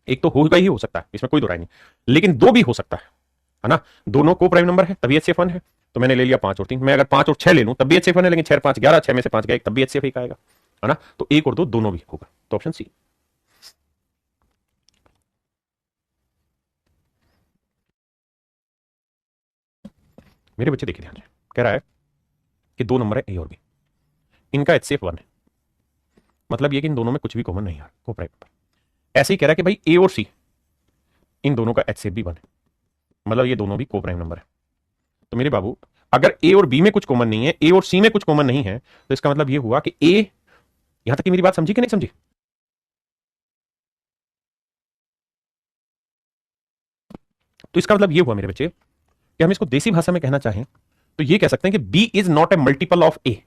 एक तो होगा ही हो सकता है, इसमें कोई दो राय नहीं, लेकिन दो भी हो सकता है ना। दोनों को प्राइम नंबर है तभी एचसीएफ 1 है। तो मैंने ले लिया 5 और 3, मैं अगर 5 और 6 ले लूं तब भी एचसीएफ 1 है, लेकिन 6 5 11, 6 में से 5 गया एक, तब भी एचसीएफ 1 आएगा, है ना। तो एक और दो दोनों भी होगा, तो ऑप्शन सी। मेरे बच्चे देखिए ध्यान से, कह रहा है कि दो नंबर है ए और बी, इनका एचसीएफ 1 है, मतलब ये कि इन दोनों में कुछ भी कॉमन नहीं है, को प्राइम नंबर। ऐसे ही कह रहा है कि भाई ए और सी इन दोनों का एचसीएफ भी 1 है, मतलब ये दोनों भी को प्राइम नंबर है। तो मेरे बाबू अगर ए और बी में कुछ कॉमन नहीं है, ए और सी में कुछ कॉमन नहीं है, तो इसका मतलब ये हुआ कि ए, यहां तक कि मेरी बात समझी कि नहीं समझी। तो इसका मतलब ये हुआ मेरे बच्चे कि हम इसको देसी भाषा में कहना चाहें तो ये कह सकते हैं कि B is not a multiple of A.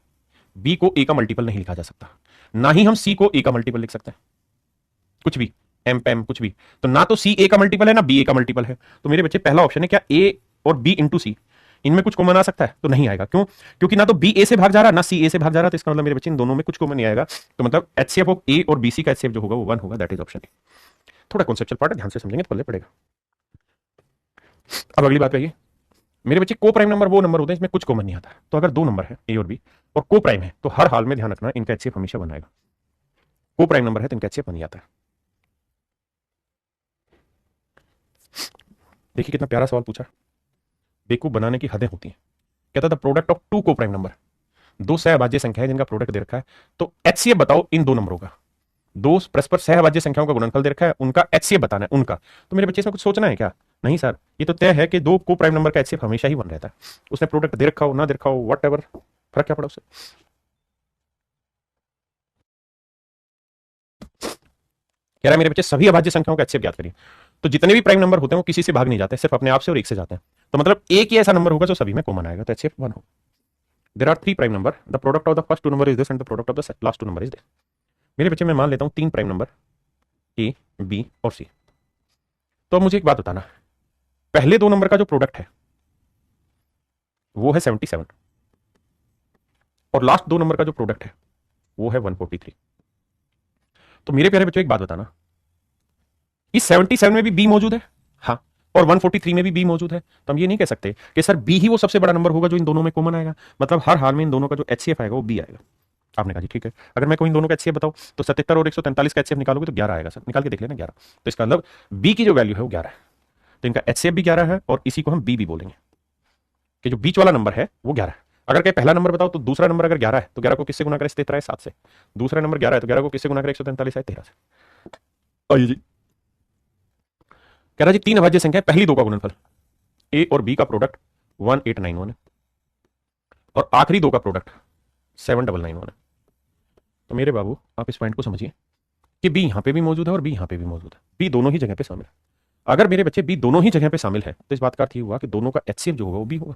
B को ए का मल्टीपल नहीं लिखा जा सकता, ना ही हम सी को ए का मल्टीपल लिख सकते हैं, कुछ भी एम पैम कुछ भी। तो ना तो सी ए का मल्टीपल है ना बी ए का मल्टीपल है। तो मेरे बच्चे पहला ऑप्शन है क्या ए और बी इंटू सी, इनमें कुछ कॉमन आ सकता है, तो नहीं आएगा। क्यों? क्योंकि ना तो बी ए से भाग जा रहा ना सी ए से भाग जा रहा, तो इसका मतलब मेरे बच्चे इन दोनों में कुछ कॉमन नहीं आएगा। तो मतलब एचसीएफ ऑफ ए और बीसी का एचसीएफ जो होगा वो 1 होगा, दैट इज ऑप्शन ए। थोड़ा कॉन्सेप्चुअल पार्ट है, ध्यान से समझेंगे तो पल्ले पड़ेगा। अब अगली बात कहिए मेरे बच्चे, को प्राइम नंबर वो नंबर होते हैं इसमें कुछ कॉमन नहीं आता। तो अगर दो नंबर है ए और बी और को प्राइम है तो हर हाल में ध्यान रखना इनका एचसीएफ हमेशा 1 आएगा। को प्राइम नंबर है तो इनका एचसीएफ 1 ही आता है। देखिए कितना प्यारा सवाल पूछा, बेवकूफ बनाने की हदें होती हैं। कहता था प्रोडक्ट ऑफ टू को प्राइम नंबर, दो सहभाज्य संख्या है जिनका प्रोडक्ट दे रखा है, तो एचसीएफ बताओ इन दो नंबरों का। दो परस्पर सहभाज्य संख्याओं का गुणनफल दे रखा है, उनका एचसीएफ बताना है उनका। तो मेरे बच्चे इसमें कुछ सोचना है क्या? नहीं सर, ये तो तय है कि दो को प्राइम नंबर का एचसीएफ हमेशा ही 1 रहता है। उसने प्रोडक्ट दे रखा हो ना दे रखा हो वट एवर, फर्क क्या पड़ा उससे। कह रहा है मेरे बच्चे सभी अभाज्य संख्याओं का एचसीएफ ज्ञात करिए। तो जितने भी प्राइम नंबर होते हैं वो किसी से भाग नहीं जाते, सिर्फ अपने आप से और एक से जाते हैं। तो मतलब एक ही ऐसा नंबर होगा जो सभी में कॉमन आएगा, तो एचसीएफ 1 होगा। There are 3 prime number, the product of the first 2 number is this and the product of the last 2 number is this. मेरे बच्चे मैं मान लेता हूं 3 प्राइम नंबर ए बी और सी। तो अब मुझे एक बात बताना, पहले दो नंबर का जो प्रोडक्ट है वो है 77 और लास्ट दो नंबर का जो प्रोडक्ट है वो है 143। तो मेरे प्यारे बच्चों एक बात बताना, इस 77 में भी बी मौजूद है, हाँ, और 143 में भी बी मौजूद है। तो हम ये नहीं कह सकते कि सर बी ही वो सबसे बड़ा नंबर होगा जो इन दोनों में कॉमन आएगा। मतलब हर हाल में इन दोनों का जो एचसीएफ आएगा वो बी आएगा। आपने कहा जी ठीक है, अगर मैं कोई इन दोनों का एचसीएफ बताऊं तो 77 और 143 का एचसीएफ निकालोगे तो 11 आएगा। सर निकाल के देख लेना 11। तो इसका मतलब बी की जो वैल्यू है वो 11 है, तो इनका एचसीएफ भी 11 है और इसी को हम बी भी बोलेंगे कि जो बीच वाला नंबर है वो 11 है। अगर कहीं पहला नंबर बताओ तो दूसरा नंबर अगर 11 है तो 11 को किससे गुना करें? 13 है 7 से। दूसरा नंबर 11 है तो 11 को किससे गुना करें? 143 है 13 से। आइए जी, कह रहा जी 3 अभाज्य संख्या है, पहली दो का गुणनफल ए और बी का प्रोडक्ट 1891 है और आखिरी दो का प्रोडक्ट 7991 है। तो मेरे बाबू आप इस पॉइंट को समझिए कि बी यहां पे भी मौजूद है और बी यहां पे भी मौजूद है, बी दोनों ही जगह पे शामिल है। अगर मेरे बच्चे बी दोनों ही जगह पे शामिल है तो इस बात का अर्थ ये हुआ कि दोनों का एचसीएफ जो होगा वो बी होगा,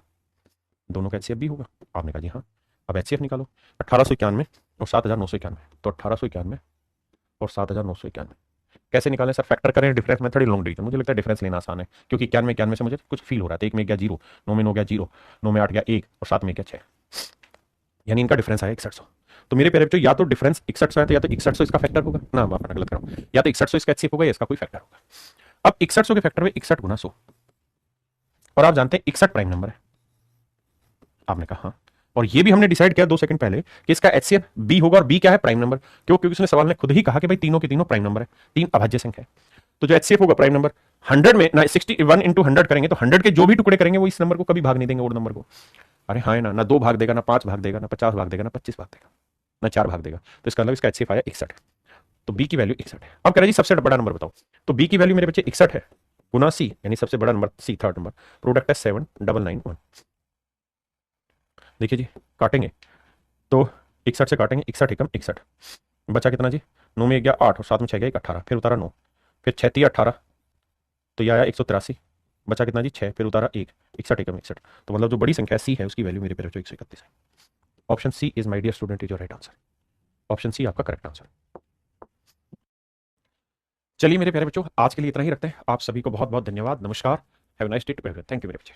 दोनों का एचसीएफ बी होगा। आपने कहा जी हाँ। अब एचसीएफ निकालो, 1891 और 7991, तो 1891 और 7991 कैसे निकालें सर? फैक्टर करें, डिफरेंस मेथड, लॉन्ग डिवीजन। मुझे लगता है डिफरेंस लेना आसान है क्योंकि 91 से मुझे कुछ फील हो रहा था, 1 में गया 0, 9 में 9 गया 0, 9 में 8 गया 1 और 7 में गया 6, यानी इनका डिफरेंस आया 6100। तो मेरे प्यारे बच्चों या तो डिफरेंस 6100 है तो या तो 6100 इसका फैक्टर होगा ना, मैं गलत कर रहा हूं, या तो 6100 इसका एचसीएफ होगा या इसका कोई फैक्टर होगा। अब 6100 के फैक्टर में 61 गुना 100, और आप जानते हैं 61 प्राइम नंबर है। आपने कहा हाँ, और ये भी हमने डिसाइड किया 2 सेकंड पहले कि इसका एचसीएफ बी होगा, और बी क्या है? Prime number. क्यों? क्योंकि उसने सवाल ने खुद ही कहा कि भाई तीनों के तीनों प्राइम नंबर है, 3 अभाज्य संख्या है। तो जो एचसीएफ होगा प्राइम नंबर 100 में ना 61 इंटू 100 करेंगे तो 100 के जो भी टुकड़े करेंगे वो इस नंबर को कभी भाग नहीं देंगे और नंबर को। अरे हाँ है ना, ना 2 भाग देगा, ना 5 भाग देगा, ना 50 भाग देगा, ना 25 भाग देगा, ना 4 भाग देगा। तो इसका मतलब इसका HCF आया 61। तो बी की वैल्यू 61 है। अब कह रहा जी सबसे बड़ा नंबर बताओ। तो बी की वैल्यू मेरे बच्चे 61 है, गुना सी यानी सबसे बड़ा number C third number, product है 7991। देखिए जी, काटेंगे तो 61 से काटेंगे, 61 एकम 61, बचा कितना जी, 9 में 1 गया 8 और 7 में 6 गया 18, फिर उतारा 9, फिर 6 3 18, तो यह आया 183, बचा कितना जी 6, फिर उतारा 1, 61 एकम 61। तो मतलब जो बड़ी संख्या सी है उसकी वैल्यू मेरे पेरे 131 है। Option C is my dear student is your right answer. Option C आपका करेक्ट आंसर। चलिए मेरे प्यारे बच्चों, आज के लिए इतना ही रखते हैं। आप सभी को बहुत बहुत धन्यवाद, नमस्कार, have a nice day, thank you मेरे बच्चे।